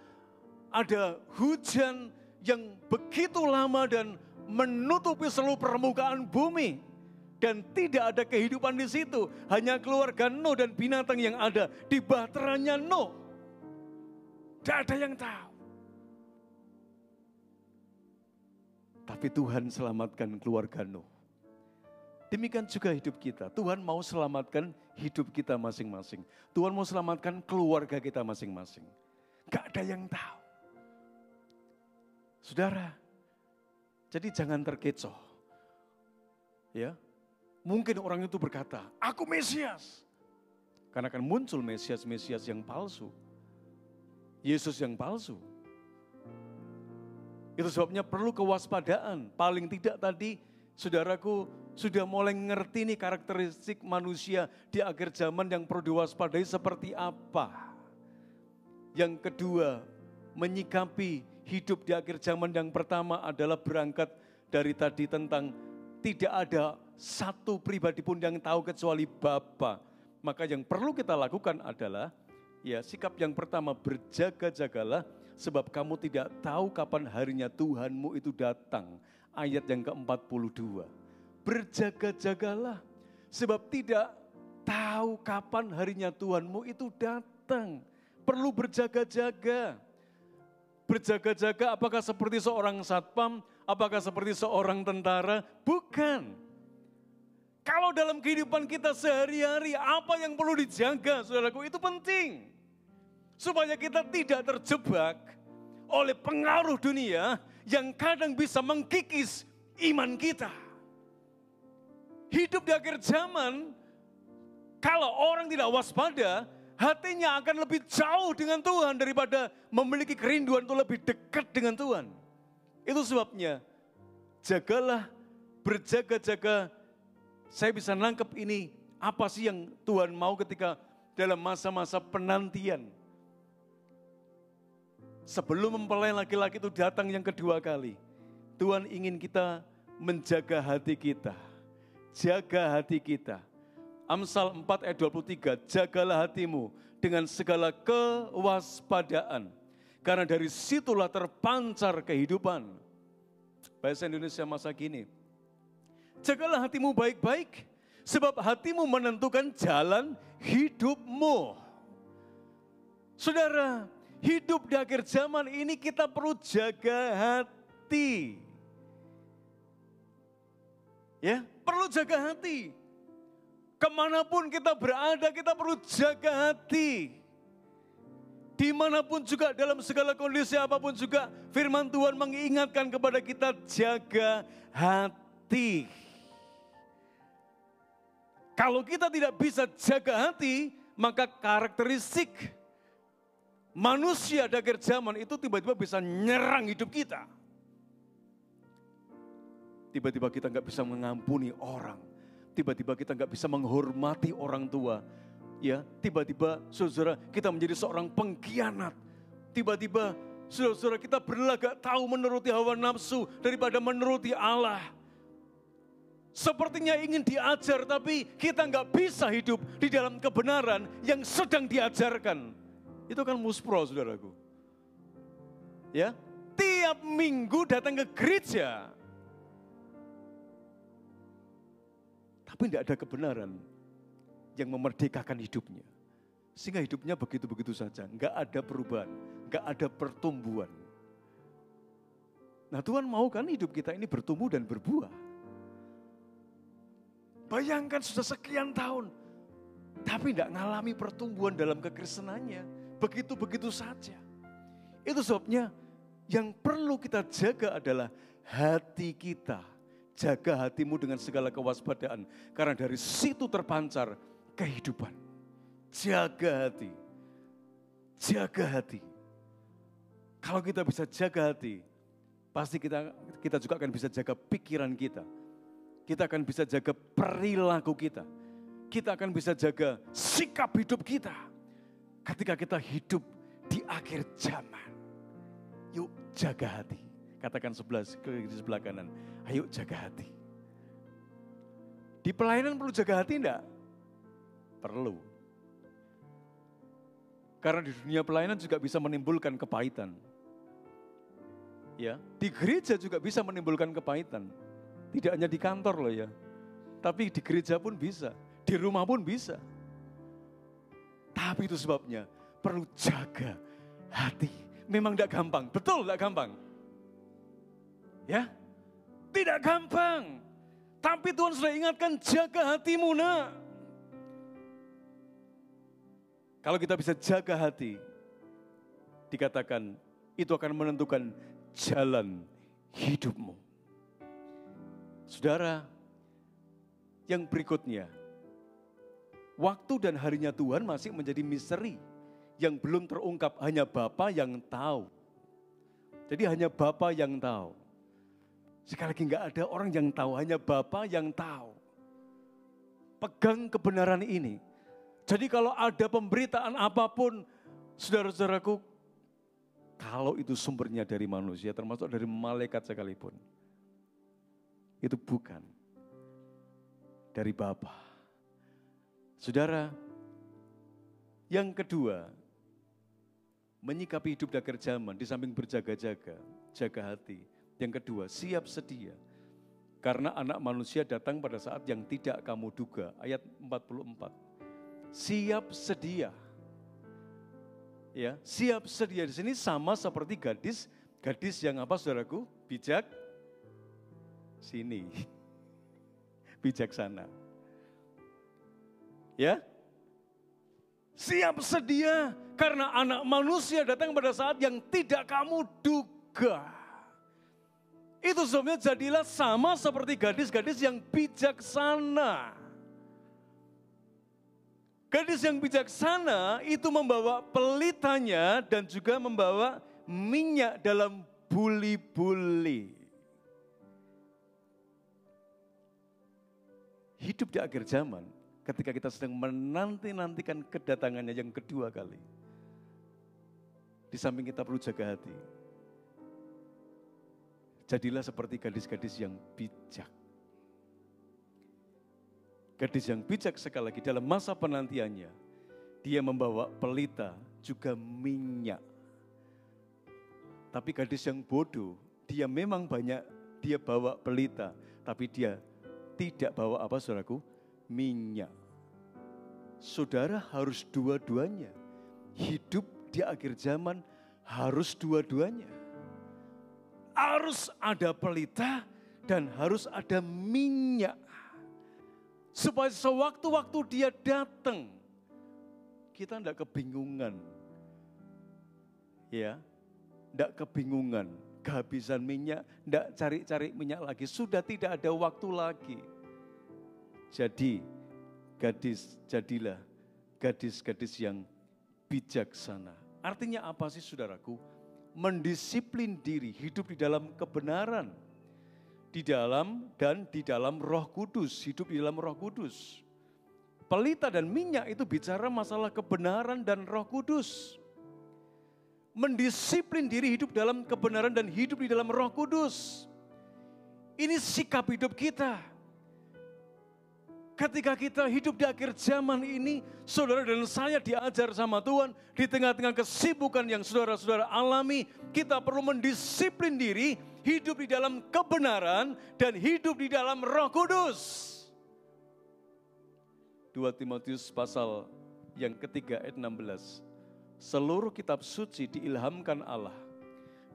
ada hujan yang begitu lama dan menutupi seluruh permukaan bumi. Dan tidak ada kehidupan di situ. Hanya keluarga Nuh dan binatang yang ada di bahteranya Nuh. Tidak ada yang tahu. Tapi Tuhan selamatkan keluarga Nuh. Demikian juga hidup kita. Tuhan mau selamatkan hidup kita masing-masing. Tuhan mau selamatkan keluarga kita masing-masing. Gak ada yang tahu. Saudara, jadi jangan terkecoh. Ya, Mungkin orang itu berkata, aku Mesias. Karena akan muncul Mesias-Mesias yang palsu. Yesus yang palsu. Itu sebabnya perlu kewaspadaan. Paling tidak tadi, saudaraku sudah mulai ngerti nih karakteristik manusia di akhir zaman yang perlu diwaspadai seperti apa. Yang kedua, menyikapi hidup di akhir zaman yang pertama adalah berangkat dari tadi tentang tidak ada satu pribadi pun yang tahu kecuali Bapa. Maka yang perlu kita lakukan adalah ya sikap yang pertama, berjaga-jagalah sebab kamu tidak tahu kapan harinya Tuhanmu itu datang. Ayat yang ke-42. Berjaga-jagalah sebab tidak tahu kapan harinya Tuhanmu itu datang. Perlu berjaga-jaga. Berjaga-jaga apakah seperti seorang satpam, apakah seperti seorang tentara? Bukan. Kalau dalam kehidupan kita sehari-hari, apa yang perlu dijaga, saudaraku, itu penting. Supaya kita tidak terjebak oleh pengaruh dunia yang kadang bisa mengkikis iman kita. Hidup di akhir zaman, kalau orang tidak waspada, hatinya akan lebih jauh dengan Tuhan daripada memiliki kerinduan untuk lebih dekat dengan Tuhan. Itu sebabnya, jagalah, berjaga-jaga. Saya bisa nangkep ini, apa sih yang Tuhan mau ketika dalam masa-masa penantian. Sebelum mempelai laki-laki itu datang yang kedua kali, Tuhan ingin kita menjaga hati kita. Jaga hati kita. Amsal 4 ayat 23, jagalah hatimu dengan segala kewaspadaan. Karena dari situlah terpancar kehidupan. Bahasa Indonesia masa kini. Jagalah hatimu baik-baik, sebab hatimu menentukan jalan hidupmu. Saudara, hidup di akhir zaman ini kita perlu jaga hati. Ya, perlu jaga hati. Kemanapun kita berada, kita perlu jaga hati. Dimanapun juga, dalam segala kondisi apapun juga, firman Tuhan mengingatkan kepada kita, jaga hati. Kalau kita tidak bisa jaga hati, maka karakteristik manusia di akhir zaman itu tiba-tiba bisa nyerang hidup kita. Tiba-tiba kita nggak bisa mengampuni orang. Tiba-tiba kita nggak bisa menghormati orang tua. Ya, tiba-tiba saudara kita menjadi seorang pengkhianat. Tiba-tiba saudara kita berlagak tahu menuruti hawa nafsu daripada menuruti Allah. Sepertinya ingin diajar tapi kita nggak bisa hidup di dalam kebenaran yang sedang diajarkan. Itu kan muspro, saudaraku. Ya, tiap minggu datang ke gereja. Tapi tidak ada kebenaran yang memerdekakan hidupnya. Sehingga hidupnya begitu-begitu saja. Nggak ada perubahan, nggak ada pertumbuhan. Nah Tuhan mau kan hidup kita ini bertumbuh dan berbuah. Bayangkan sudah sekian tahun, tapi tidak mengalami pertumbuhan dalam kekristenannya. Begitu-begitu saja. Itu sebabnya yang perlu kita jaga adalah hati kita. Jaga hatimu dengan segala kewaspadaan. Karena dari situ terpancar kehidupan. Jaga hati. Jaga hati. Kalau kita bisa jaga hati, pasti kita juga akan bisa jaga pikiran kita. Kita akan bisa jaga perilaku kita. Kita akan bisa jaga sikap hidup kita. Ketika kita hidup di akhir zaman. Yuk jaga hati. Katakan di sebelah kanan. Ayo jaga hati. Di pelayanan perlu jaga hati enggak? Perlu. Karena di dunia pelayanan juga bisa menimbulkan kepahitan. Ya, di gereja juga bisa menimbulkan kepahitan. Tidak hanya di kantor loh ya, tapi di gereja pun bisa, di rumah pun bisa. Tapi itu sebabnya perlu jaga hati. Memang tidak gampang, betul tidak gampang. Ya, tidak gampang. Tapi Tuhan sudah ingatkan jaga hatimu nak. Kalau kita bisa jaga hati, dikatakan itu akan menentukan jalan hidupmu. Saudara, Yang berikutnya, waktu dan harinya Tuhan masih menjadi misteri yang belum terungkap, hanya Bapa yang tahu. Jadi hanya Bapa yang tahu. Sekali lagi enggak ada orang yang tahu, hanya Bapa yang tahu. Pegang kebenaran ini. Jadi kalau ada pemberitaan apapun, saudara-saudaraku, kalau itu sumbernya dari manusia, termasuk dari malaikat sekalipun, itu bukan dari Bapa. Saudara, yang kedua, menyikapi hidup di akhir zaman, di samping berjaga-jaga, jaga hati. Yang kedua, siap sedia. Karena anak manusia datang pada saat yang tidak kamu duga. Ayat 44. Siap sedia. Ya, siap sedia di sini sama seperti gadis yang apa saudaraku? Bijak sini. Bijaksana. Ya. Siap sedia karena anak manusia datang pada saat yang tidak kamu duga. Itu sebabnya jadilah sama seperti gadis-gadis yang bijaksana. Gadis yang bijaksana itu membawa pelitanya dan juga membawa minyak dalam buli-buli. Hidup di akhir zaman, ketika kita sedang menanti-nantikan kedatangannya yang kedua kali. Di samping kita perlu jaga hati. Jadilah seperti gadis-gadis yang bijak. Gadis yang bijak sekali lagi dalam masa penantiannya, dia membawa pelita juga minyak. Tapi gadis yang bodoh, dia memang banyak, dia bawa pelita, tapi dia tidak bawa apa saudaraku? Minyak. Saudara harus dua-duanya. Hidup di akhir zaman harus dua-duanya. Harus ada pelita dan harus ada minyak. Supaya sewaktu-waktu dia datang, kita tidak kebingungan. Ya, tidak kebingungan. Kehabisan minyak, tidak cari-cari minyak lagi. Sudah tidak ada waktu lagi. Jadi, jadilah gadis-gadis yang bijaksana. Artinya apa sih saudaraku? Mendisiplin diri, hidup di dalam kebenaran. Di dalam Roh Kudus, hidup di dalam Roh Kudus. Pelita dan minyak itu bicara masalah kebenaran dan Roh Kudus. Mendisiplin diri hidup dalam kebenaran dan hidup di dalam Roh Kudus. Ini sikap hidup kita. Ketika kita hidup di akhir zaman ini, saudara dan saya diajar sama Tuhan, di tengah-tengah kesibukan yang saudara-saudara alami, kita perlu mendisiplin diri, hidup di dalam kebenaran, dan hidup di dalam Roh Kudus. 2 Timotius pasal yang ketiga ayat 16. Seluruh kitab suci diilhamkan Allah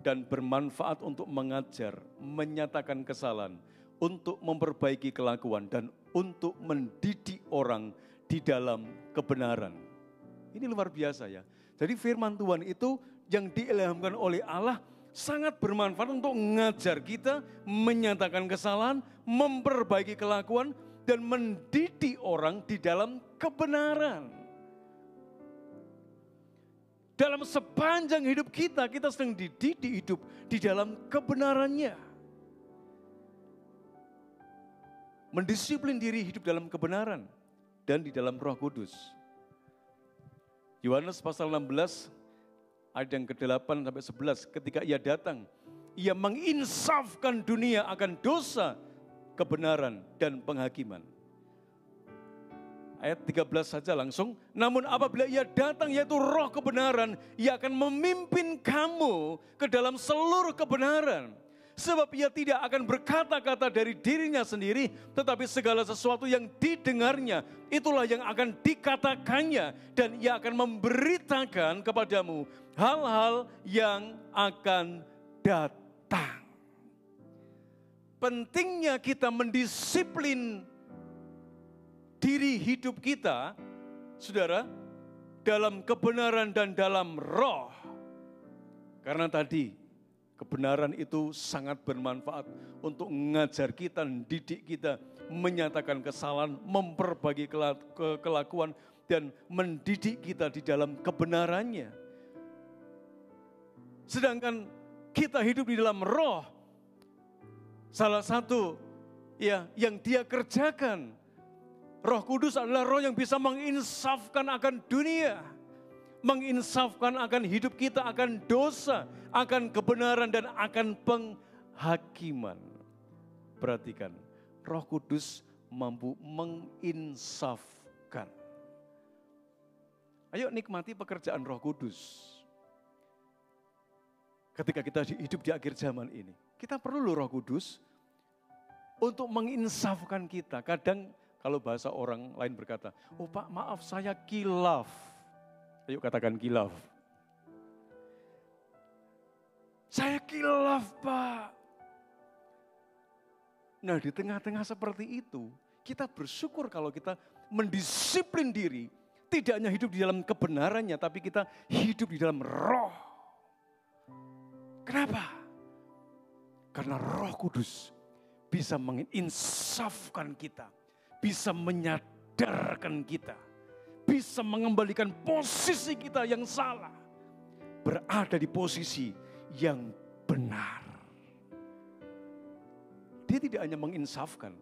dan bermanfaat untuk mengajar, menyatakan kesalahan, untuk memperbaiki kelakuan dan untuk mendidik orang di dalam kebenaran. Ini luar biasa ya. Jadi firman Tuhan itu yang diilhamkan oleh Allah sangat bermanfaat untuk mengajar kita, menyatakan kesalahan, memperbaiki kelakuan dan mendidik orang di dalam kebenaran. Dalam sepanjang hidup kita sedang dididik hidup di dalam kebenarannya. Mendisiplin diri hidup dalam kebenaran dan di dalam Roh Kudus. Yohanes pasal 16 ayat yang ke-8 sampai 11, ketika ia datang, ia menginsafkan dunia akan dosa, kebenaran dan penghakiman. Ayat 13 saja langsung, namun apabila ia datang yaitu Roh kebenaran, ia akan memimpin kamu ke dalam seluruh kebenaran. Sebab ia tidak akan berkata-kata dari dirinya sendiri, tetapi segala sesuatu yang didengarnya, itulah yang akan dikatakannya. Dan ia akan memberitakan kepadamu hal-hal yang akan datang. Pentingnya kita mendisiplin diri hidup kita, saudara, dalam kebenaran dan dalam roh. Karena tadi, kebenaran itu sangat bermanfaat untuk mengajar kita, mendidik kita menyatakan kesalahan, memperbaiki kelakuan, dan mendidik kita di dalam kebenarannya. Sedangkan kita hidup di dalam roh, salah satu yang dia kerjakan, Roh Kudus adalah roh yang bisa menginsafkan akan dunia, menginsafkan akan hidup kita, akan dosa, akan kebenaran, dan akan penghakiman. Perhatikan, Roh Kudus mampu menginsafkan. Ayo nikmati pekerjaan Roh Kudus. Ketika kita hidup di akhir zaman ini, kita perlu Roh Kudus untuk menginsafkan kita. Kadang kalau bahasa orang lain berkata, oh Pak maaf saya kilaf. Ayo katakan kilaf. Saya kilaf Pak. Nah di tengah-tengah seperti itu, kita bersyukur kalau kita mendisiplin diri. Tidak hanya hidup di dalam kebenarannya, tapi kita hidup di dalam roh. Kenapa? Karena Roh Kudus bisa menginsafkan kita, bisa menyadarkan kita, bisa mengembalikan posisi kita yang salah, berada di posisi yang benar. Dia tidak hanya menginsafkan,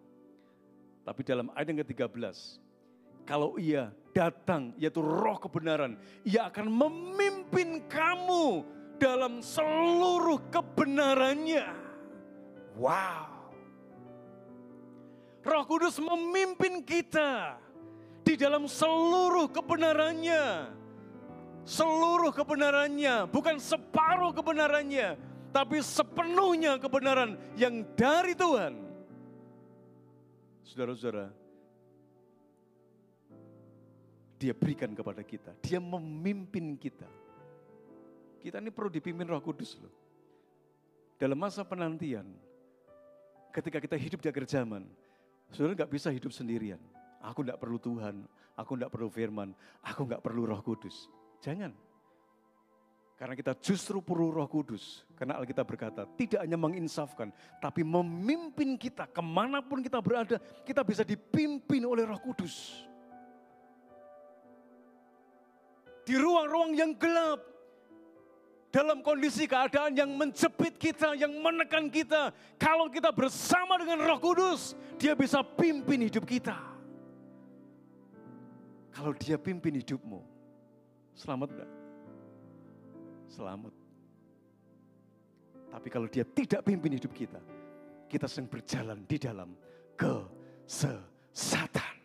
tapi dalam ayat yang ke-13, kalau ia datang, yaitu roh kebenaran, ia akan memimpin kamu dalam seluruh kebenarannya. Wow. Roh Kudus memimpin kita di dalam seluruh kebenarannya. Seluruh kebenarannya, bukan separuh kebenarannya, tapi sepenuhnya kebenaran yang dari Tuhan. Saudara-saudara, Dia berikan kepada kita. Dia memimpin kita. Kita ini perlu dipimpin Roh Kudus loh. Dalam masa penantian, ketika kita hidup di akhir zaman, saudara gak bisa hidup sendirian. Aku gak perlu Tuhan, aku gak perlu firman, aku gak perlu Roh Kudus. Jangan. Karena kita justru perlu Roh Kudus. Karena Alkitab berkata, tidak hanya menginsafkan, tapi memimpin kita kemanapun kita berada, kita bisa dipimpin oleh Roh Kudus. Di ruang-ruang yang gelap, dalam kondisi keadaan yang menjepit kita, yang menekan kita, kalau kita bersama dengan Roh Kudus, Dia bisa pimpin hidup kita. Kalau Dia pimpin hidupmu, selamat enggak? Selamat. Tapi kalau Dia tidak pimpin hidup kita, kita sedang berjalan di dalam kesesatan.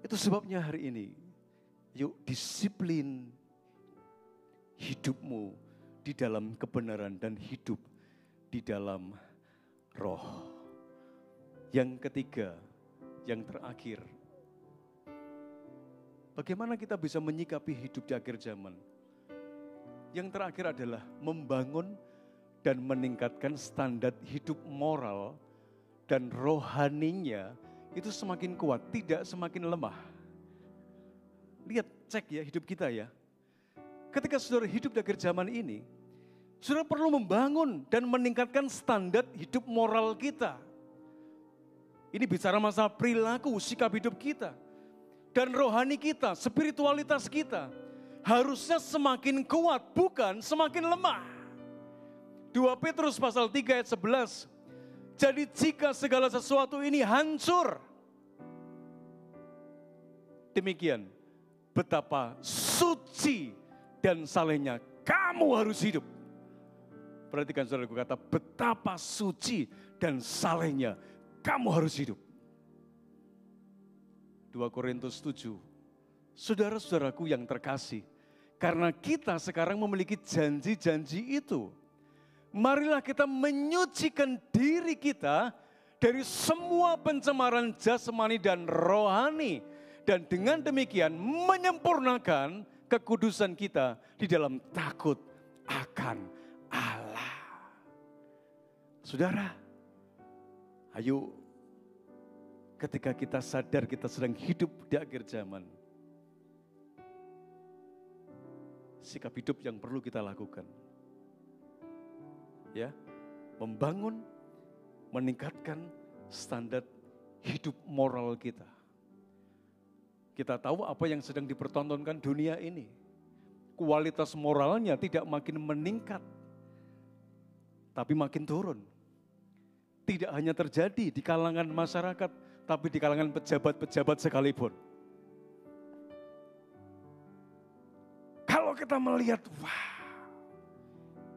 Itu sebabnya hari ini, yuk disiplin hidupmu di dalam kebenaran dan hidup di dalam roh. Yang ketiga, yang terakhir, bagaimana kita bisa menyikapi hidup di akhir zaman? Yang terakhir adalah membangun dan meningkatkan standar hidup moral dan rohaninya itu semakin kuat, tidak semakin lemah. Lihat, cek ya hidup kita ya. Ketika saudara hidup di akhir zaman ini, saudara perlu membangun dan meningkatkan standar hidup moral kita. Ini bicara masalah perilaku, sikap hidup kita. Dan rohani kita, spiritualitas kita. Harusnya semakin kuat, bukan semakin lemah. 2 Petrus pasal 3 ayat 11. Jadi jika segala sesuatu ini hancur, demikian betapa suci dan salehnya kamu harus hidup. Perhatikan saudaraku, kata betapa suci dan salehnya kamu harus hidup. 2 Korintus 7. Saudara-saudaraku yang terkasih, karena kita sekarang memiliki janji-janji itu, marilah kita menyucikan diri kita dari semua pencemaran jasmani dan rohani. Dan dengan demikian menyempurnakan kekudusan kita di dalam takut akan Allah. Saudara, ayo ketika kita sadar kita sedang hidup di akhir zaman, sikap hidup yang perlu kita lakukan. Ya, membangun meningkatkan standar hidup moral kita. Kita tahu apa yang sedang dipertontonkan dunia ini. Kualitas moralnya tidak makin meningkat, tapi makin turun. Tidak hanya terjadi di kalangan masyarakat, tapi di kalangan pejabat-pejabat sekalipun. Kalau kita melihat, wah,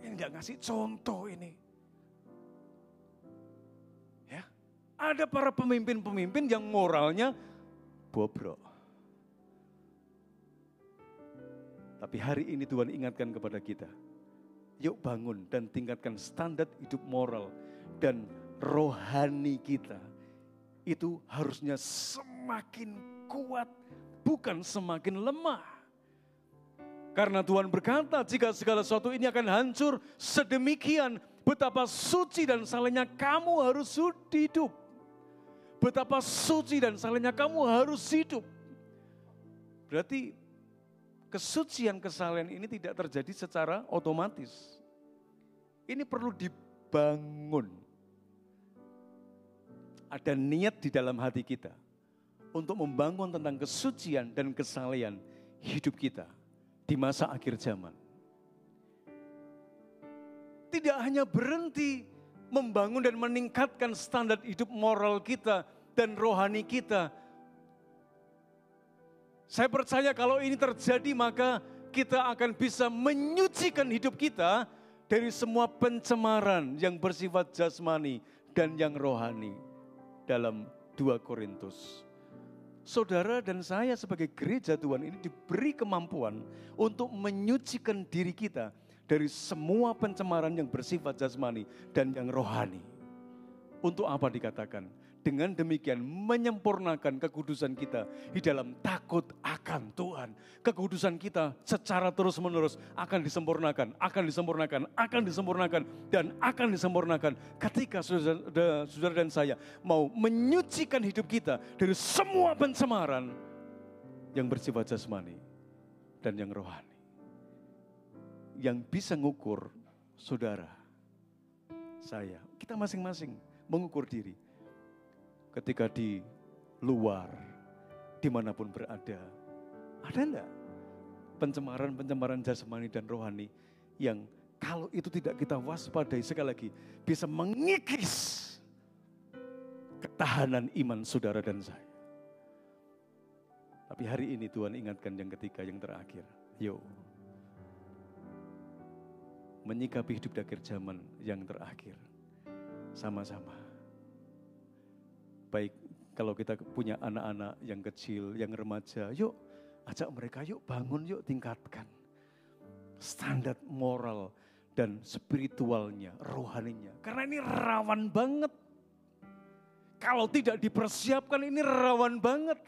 ini nggak ngasih contoh ini. Ya, ada para pemimpin-pemimpin yang moralnya bobrok. Tapi hari ini Tuhan ingatkan kepada kita, yuk bangun dan tingkatkan standar hidup moral dan rohani kita. Itu harusnya semakin kuat, bukan semakin lemah. Karena Tuhan berkata, jika segala sesuatu ini akan hancur, sedemikian betapa suci dan salehnya kamu harus hidup. Betapa suci dan salehnya kamu harus hidup. Berarti kesucian kesalehan ini tidak terjadi secara otomatis. Ini perlu dibangun. Ada niat di dalam hati kita untuk membangun tentang kesucian dan kesalehan hidup kita di masa akhir zaman. Tidak hanya berhenti membangun dan meningkatkan standar hidup moral kita dan rohani kita. Saya percaya kalau ini terjadi maka kita akan bisa menyucikan hidup kita dari semua pencemaran yang bersifat jasmani dan yang rohani. Dalam 2 Korintus. Saudara dan saya sebagai gereja Tuhan ini diberi kemampuan untuk menyucikan diri kita dari semua pencemaran yang bersifat jasmani dan yang rohani. Untuk apa dikatakan? Dengan demikian menyempurnakan kekudusan kita di dalam takut akan Tuhan. Kekudusan kita secara terus-menerus akan disempurnakan, dan akan disempurnakan ketika saudara dan saya mau menyucikan hidup kita dari semua pencemaran yang bersifat jasmani dan yang rohani. Yang bisa ngukur saudara, saya, kita masing-masing mengukur diri. Ketika di luar, dimanapun berada, ada enggak pencemaran-pencemaran jasmani dan rohani yang kalau itu tidak kita waspadai, sekali lagi bisa mengikis ketahanan iman saudara dan saya. Tapi hari ini Tuhan ingatkan yang ketiga, yang terakhir. Yuk, menyikapi hidup di akhir zaman yang terakhir sama-sama. Baik, kalau kita punya anak-anak yang kecil, yang remaja, yuk ajak mereka, yuk bangun, yuk tingkatkan standar moral dan spiritualnya, rohaninya. Karena ini rawan banget. Kalau tidak dipersiapkan ini rawan banget.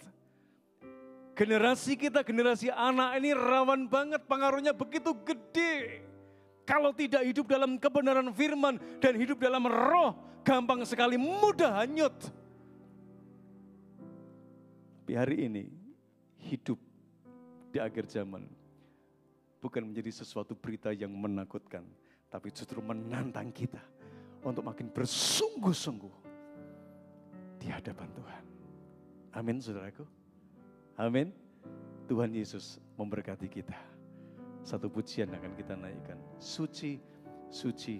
Generasi kita, generasi anak ini rawan banget, pengaruhnya begitu gede. Kalau tidak hidup dalam kebenaran firman dan hidup dalam roh, gampang sekali mudah hanyut. Tapi hari ini hidup di akhir zaman bukan menjadi sesuatu berita yang menakutkan, tapi justru menantang kita untuk makin bersungguh-sungguh di hadapan Tuhan. Amin, saudaraku. Amin. Tuhan Yesus memberkati kita. Satu pujian akan kita naikkan. Suci, suci,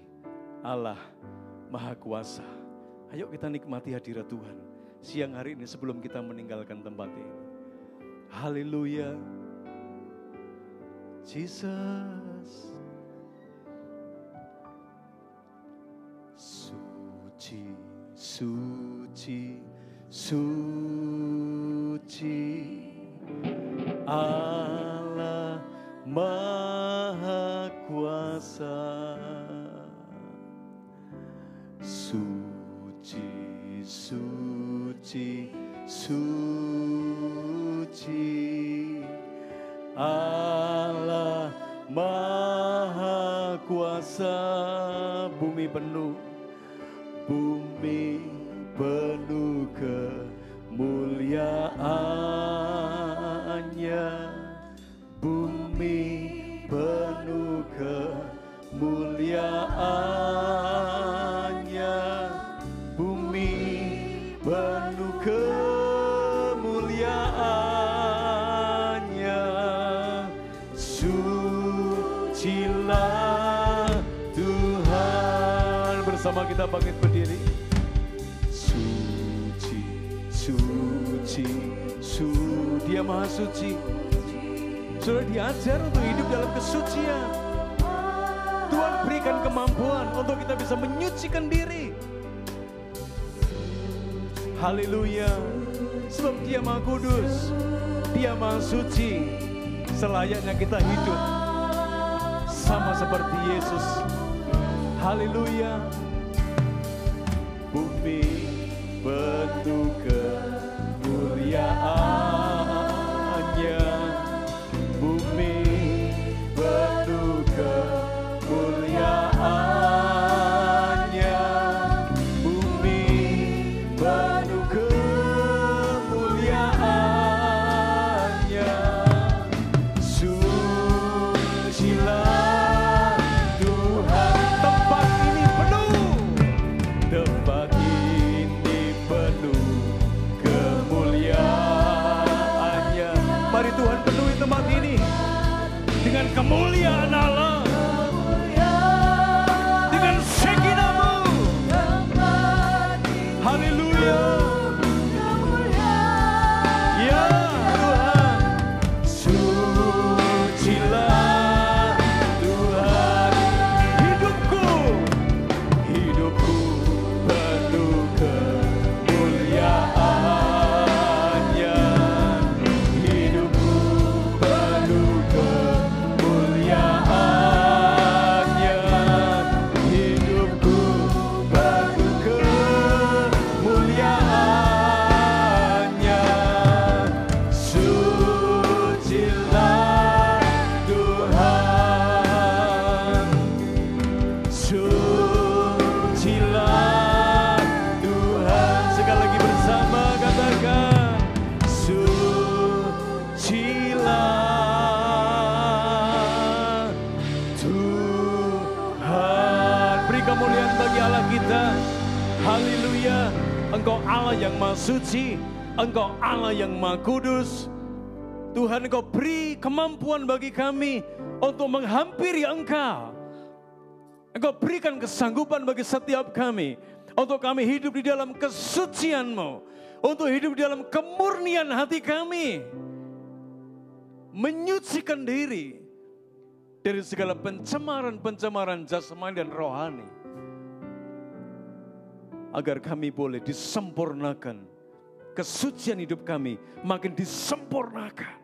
Allah Maha Kuasa. Ayo kita nikmati hadirat Tuhan siang hari ini sebelum kita meninggalkan tempat ini. Haleluya. Jesus. Suci, suci, suci, Allah Maha Kuasa. Suci, suci, suci, Allah Maha Kuasa. Bumi penuh kemuliaannya, bumi penuh kemuliaannya, kita bangkit berdiri. Suci, suci, suci, Dia Maha Suci. Sudah diajar untuk hidup dalam kesucian. Tuhan berikan kemampuan untuk kita bisa menyucikan diri. Haleluya. Sebab Dia Maha Kudus, Dia Maha Suci. Selayaknya kita hidup sama seperti Yesus. Haleluya. Bumi penuh kemuliaan-Nya. Bumi penuh kemuliaan-Nya. Bumi penuh kemuliaan-Nya. Sucilah Tuhan. Tempat ini penuh. Tempat ini penuh kemuliaan-Nya. Mari Tuhan penuhi tempat ini dengan kemuliaan Allah, dengan Shekinah-Mu. Haleluya. Ya Tuhan, sucilah Tuhan. Hidupku penuh kemuliaan-Nya. Hidupku penuh kemuliaan-Nya. Hidupku penuh kemuliaan-Nya. Sucilah Tuhan. Sucilah Tuhan. Sekali lagi bersama katakan, sucilah Tuhan. Beri kemuliaan bagi Allah kita. Haleluya. Engkau Allah yang Maha Suci, Engkau Allah yang Maha Kudus. Tuhan, Engkau beri kemampuan bagi kami untuk menghampiri Engkau. Engkau berikan kesanggupan bagi setiap kami untuk kami hidup di dalam kesucian-Mu, untuk hidup di dalam kemurnian hati kami, menyucikan diri dari segala pencemaran-pencemaran jasmani dan rohani, agar kami boleh disempurnakan, kesucian hidup kami makin disempurnakan.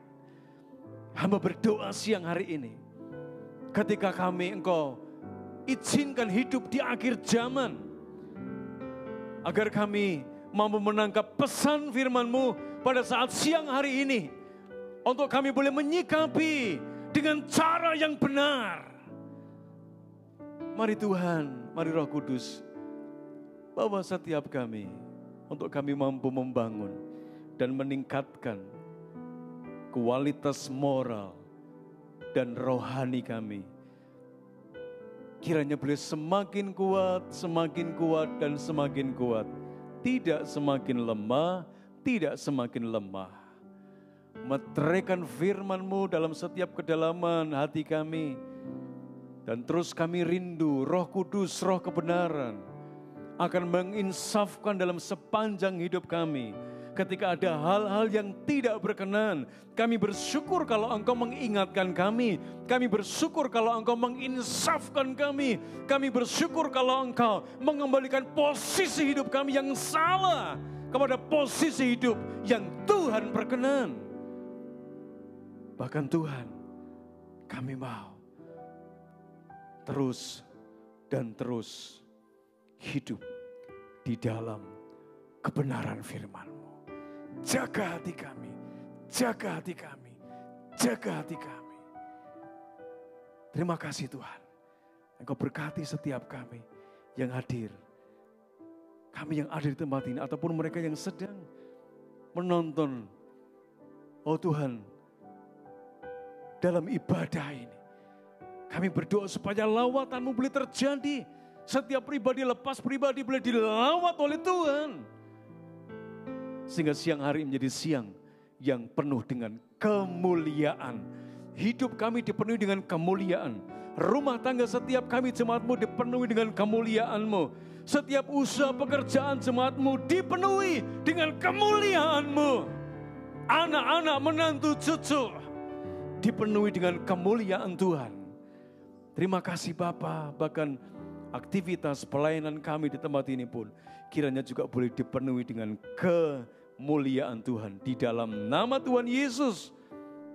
Hamba berdoa siang hari ini, ketika kami Engkau izinkan hidup di akhir zaman, agar kami mampu menangkap pesan firman-Mu pada saat siang hari ini, untuk kami boleh menyikapi dengan cara yang benar. Mari Tuhan, mari Roh Kudus, bawa setiap kami, untuk kami mampu membangun dan meningkatkan kualitas moral dan rohani kami. Kiranya boleh semakin kuat, dan semakin kuat. Tidak semakin lemah, tidak semakin lemah. Meteraikan firman-Mu dalam setiap kedalaman hati kami. Dan terus kami rindu Roh Kudus, Roh kebenaran, akan menginsafkan dalam sepanjang hidup kami. Ketika ada hal-hal yang tidak berkenan, kami bersyukur kalau Engkau mengingatkan kami. Kami bersyukur kalau Engkau menginsafkan kami. Kami bersyukur kalau Engkau mengembalikan posisi hidup kami yang salah kepada posisi hidup yang Tuhan berkenan. Bahkan Tuhan, kami mau terus dan terus hidup di dalam kebenaran firman-Mu. Jaga hati kami, jaga hati kami, jaga hati kami. Terima kasih Tuhan, Engkau berkati setiap kami yang hadir. Kami yang ada di tempat ini, ataupun mereka yang sedang menonton. Oh Tuhan, dalam ibadah ini, kami berdoa supaya lawatan-Mu boleh terjadi. Setiap pribadi lepas pribadi boleh dilawat oleh Tuhan. Sehingga siang hari menjadi siang yang penuh dengan kemuliaan. Hidup kami dipenuhi dengan kemuliaan. Rumah tangga setiap kami jemaat-Mu dipenuhi dengan kemuliaan-Mu. Setiap usaha pekerjaan jemaat-Mu dipenuhi dengan kemuliaan-Mu. Anak-anak, menantu, cucu dipenuhi dengan kemuliaan Tuhan. Terima kasih Bapa, bahkan aktivitas pelayanan kami di tempat ini pun kiranya juga boleh dipenuhi dengan kemuliaan Tuhan. Di dalam nama Tuhan Yesus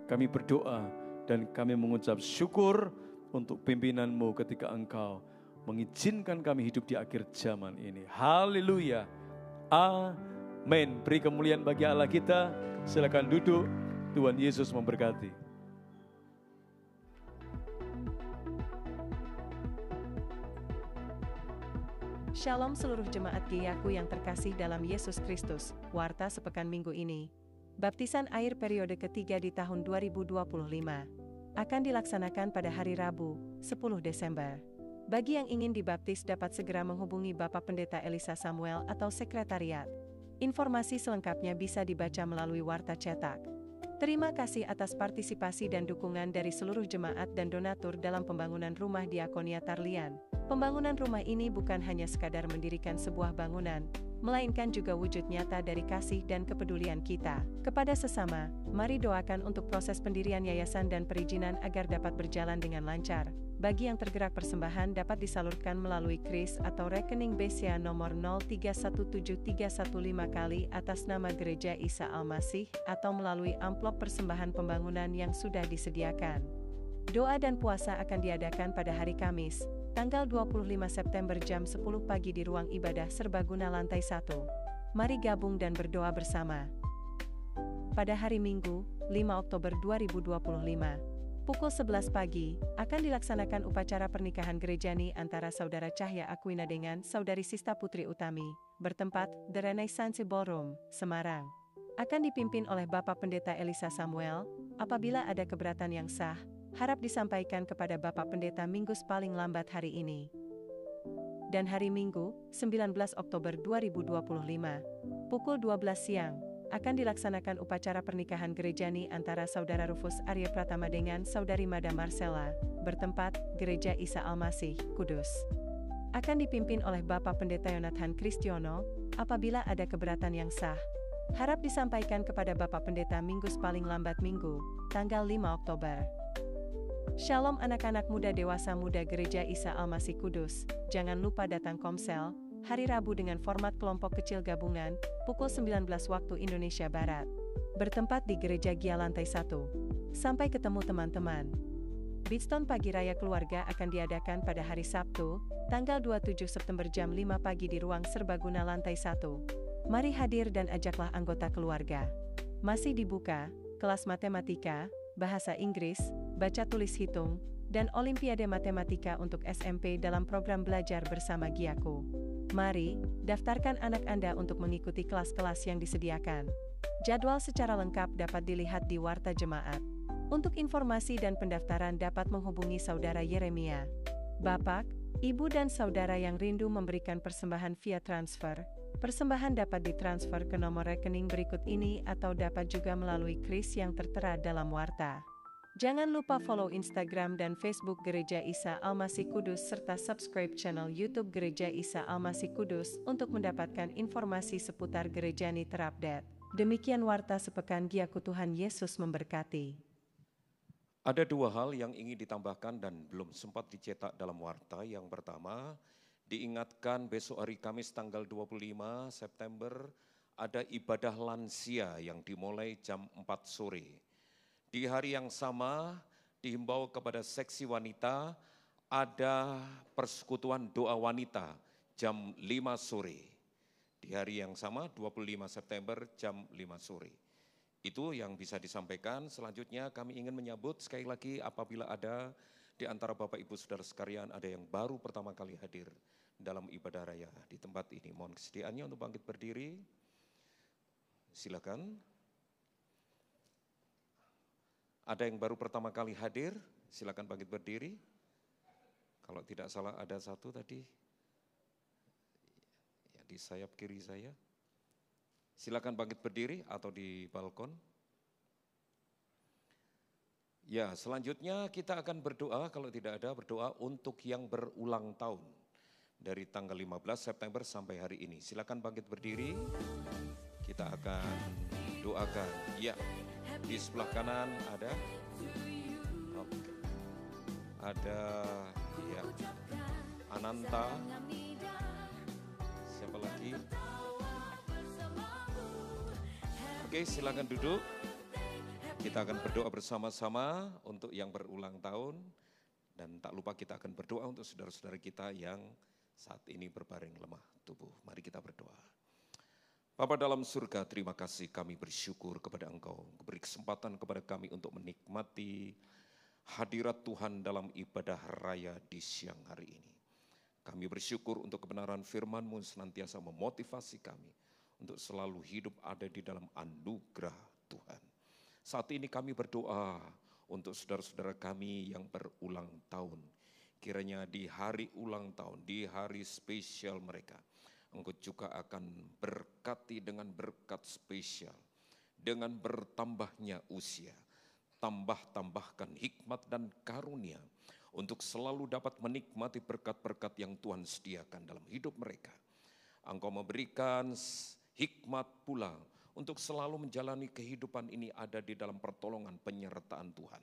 kami berdoa dan kami mengucap syukur untuk pimpinan-Mu ketika Engkau mengizinkan kami hidup di akhir zaman ini. Haleluya. Amin. Beri kemuliaan bagi Allah kita. Silakan duduk. Tuhan Yesus memberkati. Shalom seluruh jemaat GYAKU yang terkasih dalam Yesus Kristus. Warta sepekan minggu ini. Baptisan air periode ketiga di tahun 2025 akan dilaksanakan pada hari Rabu, 10 Desember. Bagi yang ingin dibaptis dapat segera menghubungi Bapak Pendeta Elisa Samuel atau sekretariat. Informasi selengkapnya bisa dibaca melalui warta cetak. Terima kasih atas partisipasi dan dukungan dari seluruh jemaat dan donatur dalam pembangunan rumah Diakonia Tarlian. Pembangunan rumah ini bukan hanya sekadar mendirikan sebuah bangunan, melainkan juga wujud nyata dari kasih dan kepedulian kita kepada sesama. Mari doakan untuk proses pendirian yayasan dan perizinan agar dapat berjalan dengan lancar. Bagi yang tergerak persembahan dapat disalurkan melalui KRIS atau rekening BCA nomor 0317315 kali atas nama Gereja Isa Al-Masih atau melalui amplop persembahan pembangunan yang sudah disediakan. Doa dan puasa akan diadakan pada hari Kamis, tanggal 25 September jam 10 pagi di ruang ibadah Serbaguna lantai 1. Mari gabung dan berdoa bersama. Pada hari Minggu, 5 Oktober 2025, pukul 11 pagi, akan dilaksanakan upacara pernikahan gerejani antara Saudara Cahya Aquina dengan Saudari Sista Putri Utami, bertempat The Renaissance Ballroom, Semarang. Akan dipimpin oleh Bapak Pendeta Elisa Samuel. Apabila ada keberatan yang sah, harap disampaikan kepada Bapak Pendeta minggu paling lambat hari ini. Dan hari Minggu, 19 Oktober 2025, pukul 12 siang, akan dilaksanakan upacara pernikahan gerejani antara Saudara Rufus Arya Pratama dengan Saudari Mada Marcella, bertempat Gereja Isa Al-Masih, Kudus. Akan dipimpin oleh Bapak Pendeta Yonathan Kristiono. Apabila ada keberatan yang sah, harap disampaikan kepada Bapak Pendeta minggu paling lambat Minggu, tanggal 5 Oktober. Shalom anak-anak muda dewasa muda Gereja Isa Al-Masih Kudus, jangan lupa datang komsel, hari Rabu dengan format kelompok kecil gabungan, pukul 19 waktu Indonesia Barat. Bertempat di Gereja Gia lantai 1. Sampai ketemu teman-teman. Bidstone Pagi Raya Keluarga akan diadakan pada hari Sabtu, tanggal 27 September jam 5 pagi di ruang Serbaguna lantai 1. Mari hadir dan ajaklah anggota keluarga. Masih dibuka, kelas matematika, bahasa Inggris, baca tulis hitung, dan Olimpiade Matematika untuk SMP dalam program belajar bersama GYAKU. Mari, daftarkan anak Anda untuk mengikuti kelas-kelas yang disediakan. Jadwal secara lengkap dapat dilihat di Warta Jemaat. Untuk informasi dan pendaftaran dapat menghubungi Saudara Yeremia. Bapak, Ibu dan Saudara yang rindu memberikan persembahan via transfer, persembahan dapat ditransfer ke nomor rekening berikut ini atau dapat juga melalui KRIS yang tertera dalam Warta. Jangan lupa follow Instagram dan Facebook Gereja Isa Al-Masih Kudus serta subscribe channel YouTube Gereja Isa Al-Masih Kudus untuk mendapatkan informasi seputar gerejani terupdate. Demikian Warta Sepekan GYAKU. Tuhan Yesus memberkati. Ada dua hal yang ingin ditambahkan dan belum sempat dicetak dalam Warta. Yang pertama, diingatkan besok hari Kamis tanggal 25 September ada ibadah lansia yang dimulai jam 4 sore. Di hari yang sama, dihimbau kepada seksi wanita, ada persekutuan doa wanita jam 5 sore. Di hari yang sama, 25 September jam 5 sore. Itu yang bisa disampaikan. Selanjutnya kami ingin menyambut sekali lagi apabila ada di antara Bapak Ibu Saudara sekalian ada yang baru pertama kali hadir dalam ibadah raya di tempat ini. Mohon kesediaannya untuk bangkit berdiri. Silakan. Ada yang baru pertama kali hadir, silakan bangkit berdiri. Kalau tidak salah ada satu tadi, ya, di sayap kiri saya. Silakan bangkit berdiri atau di balkon. Ya, selanjutnya kita akan berdoa, kalau tidak ada berdoa untuk yang berulang tahun. dari tanggal 15 September sampai hari ini. Silakan bangkit berdiri. Kita akan doakan. Ya, di sebelah kanan ada. Oke. Ada ya, Ananta. Siapa lagi? Oke, silakan duduk. Kita akan berdoa bersama-sama untuk yang berulang tahun. Dan tak lupa kita akan berdoa untuk saudara-saudara kita yang saat ini berbaring lemah tubuh. Mari kita berdoa. Bapa dalam surga, terima kasih, kami bersyukur kepada Engkau. Beri kesempatan kepada kami untuk menikmati hadirat Tuhan dalam ibadah raya di siang hari ini. Kami bersyukur untuk kebenaran firman-Mu senantiasa memotivasi kami untuk selalu hidup ada di dalam anugerah Tuhan. Saat ini kami berdoa untuk saudara-saudara kami yang berulang tahun. Kiranya di hari ulang tahun, di hari spesial mereka, Engkau juga akan berkati dengan berkat spesial. Dengan bertambahnya usia, tambahkan hikmat dan karunia untuk selalu dapat menikmati berkat-berkat yang Tuhan sediakan dalam hidup mereka. Engkau memberikan hikmat pula untuk selalu menjalani kehidupan ini ada di dalam pertolongan penyertaan Tuhan.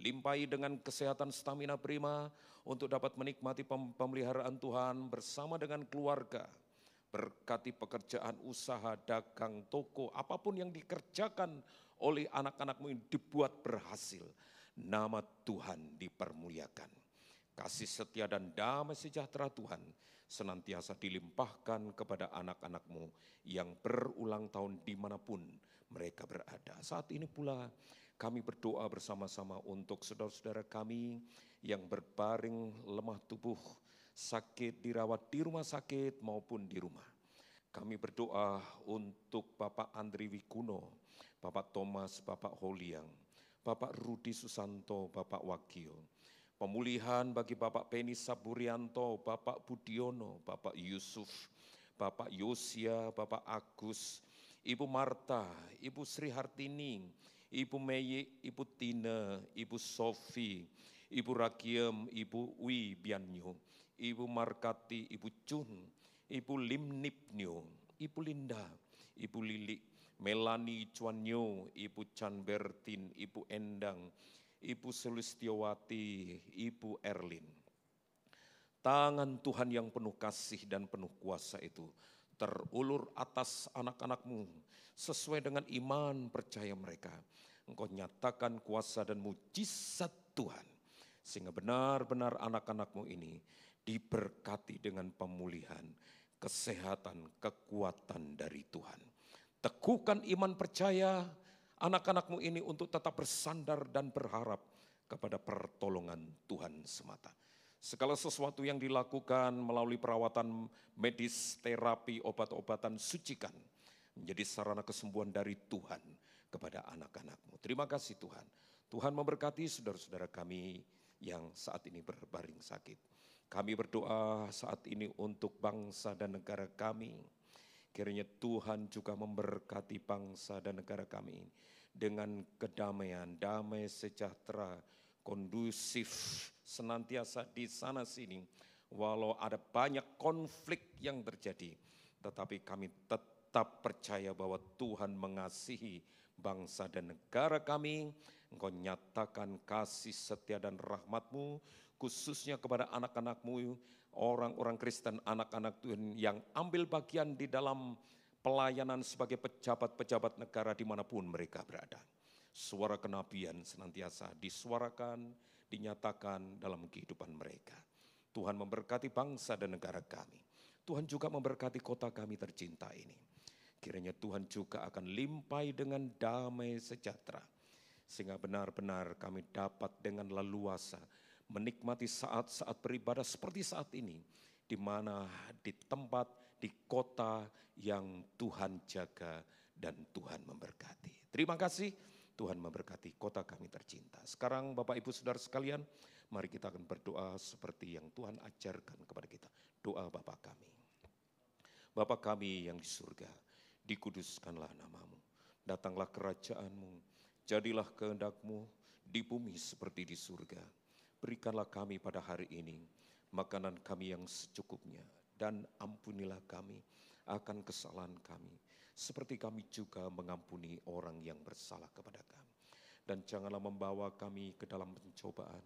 Limpahi dengan kesehatan stamina prima untuk dapat menikmati pemeliharaan Tuhan bersama dengan keluarga. Berkati pekerjaan usaha, dagang, toko, apapun yang dikerjakan oleh anak-anak-Mu ini dibuat berhasil. Nama Tuhan dipermuliakan. Kasih setia dan damai sejahtera Tuhan senantiasa dilimpahkan kepada anak-anak-Mu yang berulang tahun dimanapun mereka berada. Saat ini pula kami berdoa bersama-sama untuk saudara-saudara kami yang berbaring lemah tubuh, sakit, dirawat di rumah sakit maupun di rumah. Kami berdoa untuk Bapak Andri Wikuno, Bapak Thomas, Bapak Holiang, Bapak Rudi Susanto, Bapak Wakil. Pemulihan bagi Bapak Penny Saburianto, Bapak Budiono, Bapak Yusuf, Bapak Yosia, Bapak Agus, Ibu Marta, Ibu Sri Hartini, Ibu Mei, Ibu Tina, Ibu Sofi, Ibu Rakiem, Ibu Wi Bianyo, Ibu Markati, Ibu Chun, Ibu Limnipnyo, Ibu Linda, Ibu Lili, Melani Chuanyo, Ibu Chan Bertin, Ibu Endang, Ibu Sulistiowati, Ibu Erlin. Tangan Tuhan yang penuh kasih dan penuh kuasa itu terulur atas anak-anak-Mu sesuai dengan iman percaya mereka. Engkau nyatakan kuasa dan mujizat Tuhan sehingga benar-benar anak-anak-Mu ini diberkati dengan pemulihan, kesehatan, kekuatan dari Tuhan. Teguhkan iman percaya anak-anak-Mu ini untuk tetap bersandar dan berharap kepada pertolongan Tuhan semata. Segala sesuatu yang dilakukan melalui perawatan medis, terapi, obat-obatan sucikan menjadi sarana kesembuhan dari Tuhan kepada anak-anak-Mu. Terima kasih Tuhan. Tuhan memberkati saudara-saudara kami yang saat ini berbaring sakit. Kami berdoa saat ini untuk bangsa dan negara kami. Kiranya Tuhan juga memberkati bangsa dan negara kami dengan kedamaian, damai sejahtera, kondusif, senantiasa di sana sini. Walau ada banyak konflik yang terjadi, tetapi kami tetap percaya bahwa Tuhan mengasihi bangsa dan negara kami. Engkau nyatakan kasih setia dan rahmat-Mu, khususnya kepada anak-anak-Mu, orang-orang Kristen, anak-anak Tuhan yang ambil bagian di dalam pelayanan sebagai pejabat-pejabat negara dimanapun mereka berada. Suara kenabian senantiasa disuarakan, dinyatakan dalam kehidupan mereka. Tuhan memberkati bangsa dan negara kami. Tuhan juga memberkati kota kami tercinta ini. Kiranya Tuhan juga akan limpahi dengan damai sejahtera. Sehingga benar-benar kami dapat dengan leluasa menikmati saat-saat beribadah seperti saat ini. Di mana di tempat, di kota yang Tuhan jaga dan Tuhan memberkati. Terima kasih, Tuhan memberkati kota kami tercinta. Sekarang Bapak Ibu Saudara sekalian, mari kita akan berdoa seperti yang Tuhan ajarkan kepada kita. Doa Bapa kami. Bapa kami yang di surga, dikuduskanlah nama-Mu. Datanglah kerajaan-Mu, jadilah kehendak-Mu di bumi seperti di surga. Berikanlah kami pada hari ini makanan kami yang secukupnya. Dan ampunilah kami akan kesalahan kami, seperti kami juga mengampuni orang yang bersalah kepada kami. Dan janganlah membawa kami ke dalam pencobaan,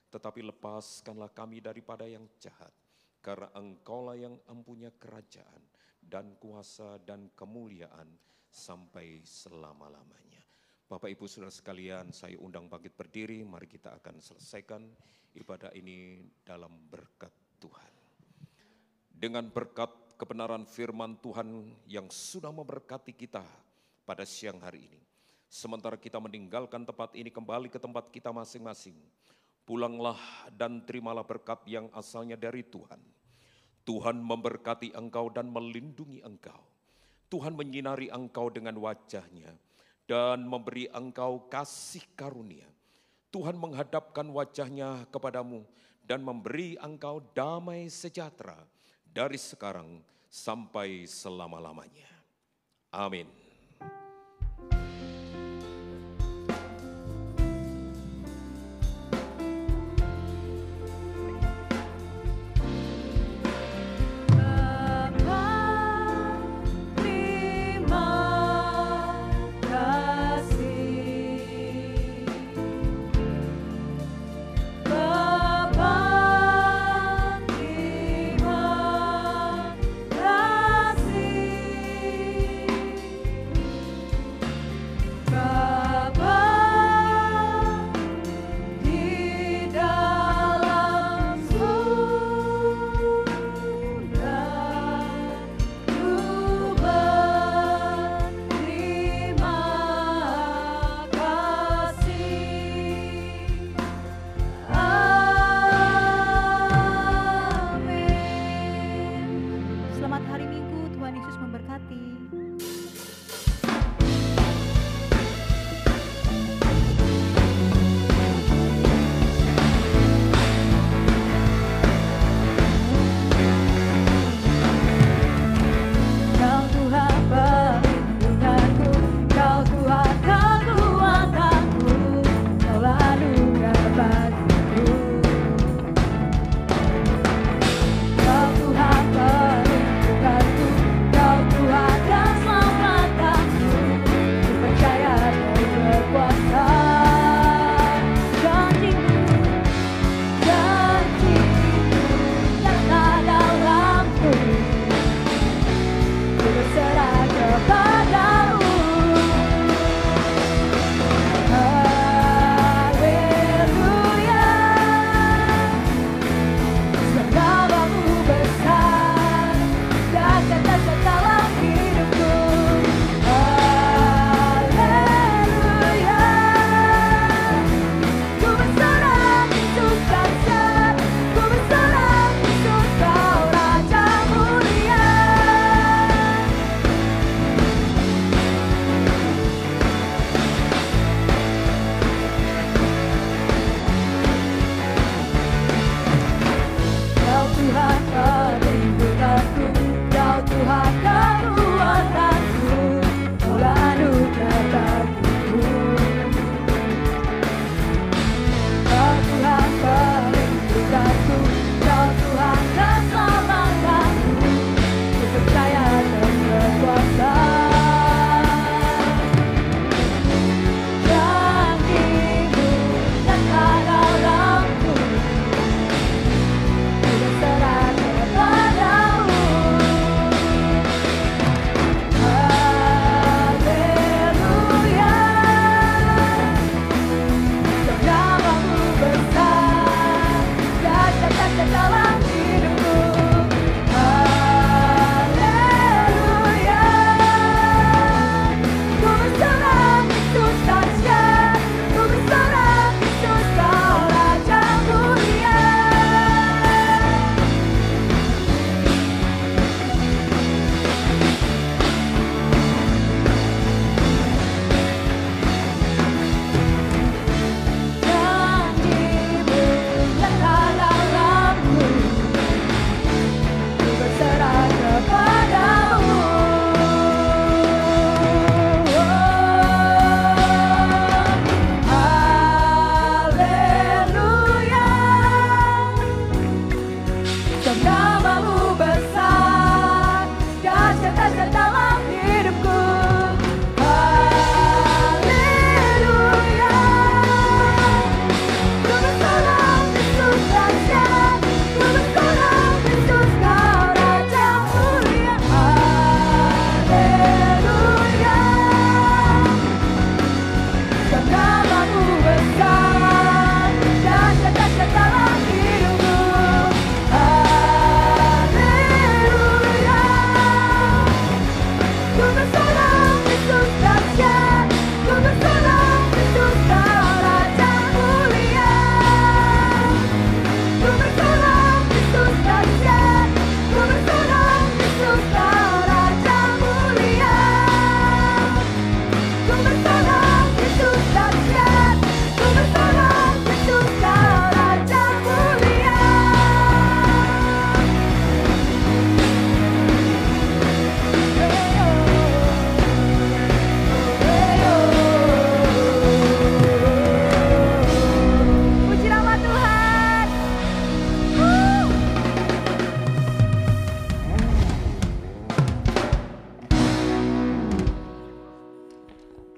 tetapi lepaskanlah kami daripada yang jahat. Karena Engkaulah yang mempunyai kerajaan dan kuasa dan kemuliaan sampai selama-lamanya. Bapak Ibu Saudara sekalian, saya undang bangkit berdiri. Mari kita akan selesaikan ibadah ini dalam berkat Tuhan. Dengan berkat kebenaran firman Tuhan yang sudah memberkati kita pada siang hari ini. Sementara kita meninggalkan tempat ini kembali ke tempat kita masing-masing. Pulanglah dan terimalah berkat yang asalnya dari Tuhan. Tuhan memberkati engkau dan melindungi engkau. Tuhan menyinari engkau dengan wajah-Nya dan memberi engkau kasih karunia. Tuhan menghadapkan wajah-Nya kepadamu dan memberi engkau damai sejahtera dari sekarang sampai selama-lamanya. Amin.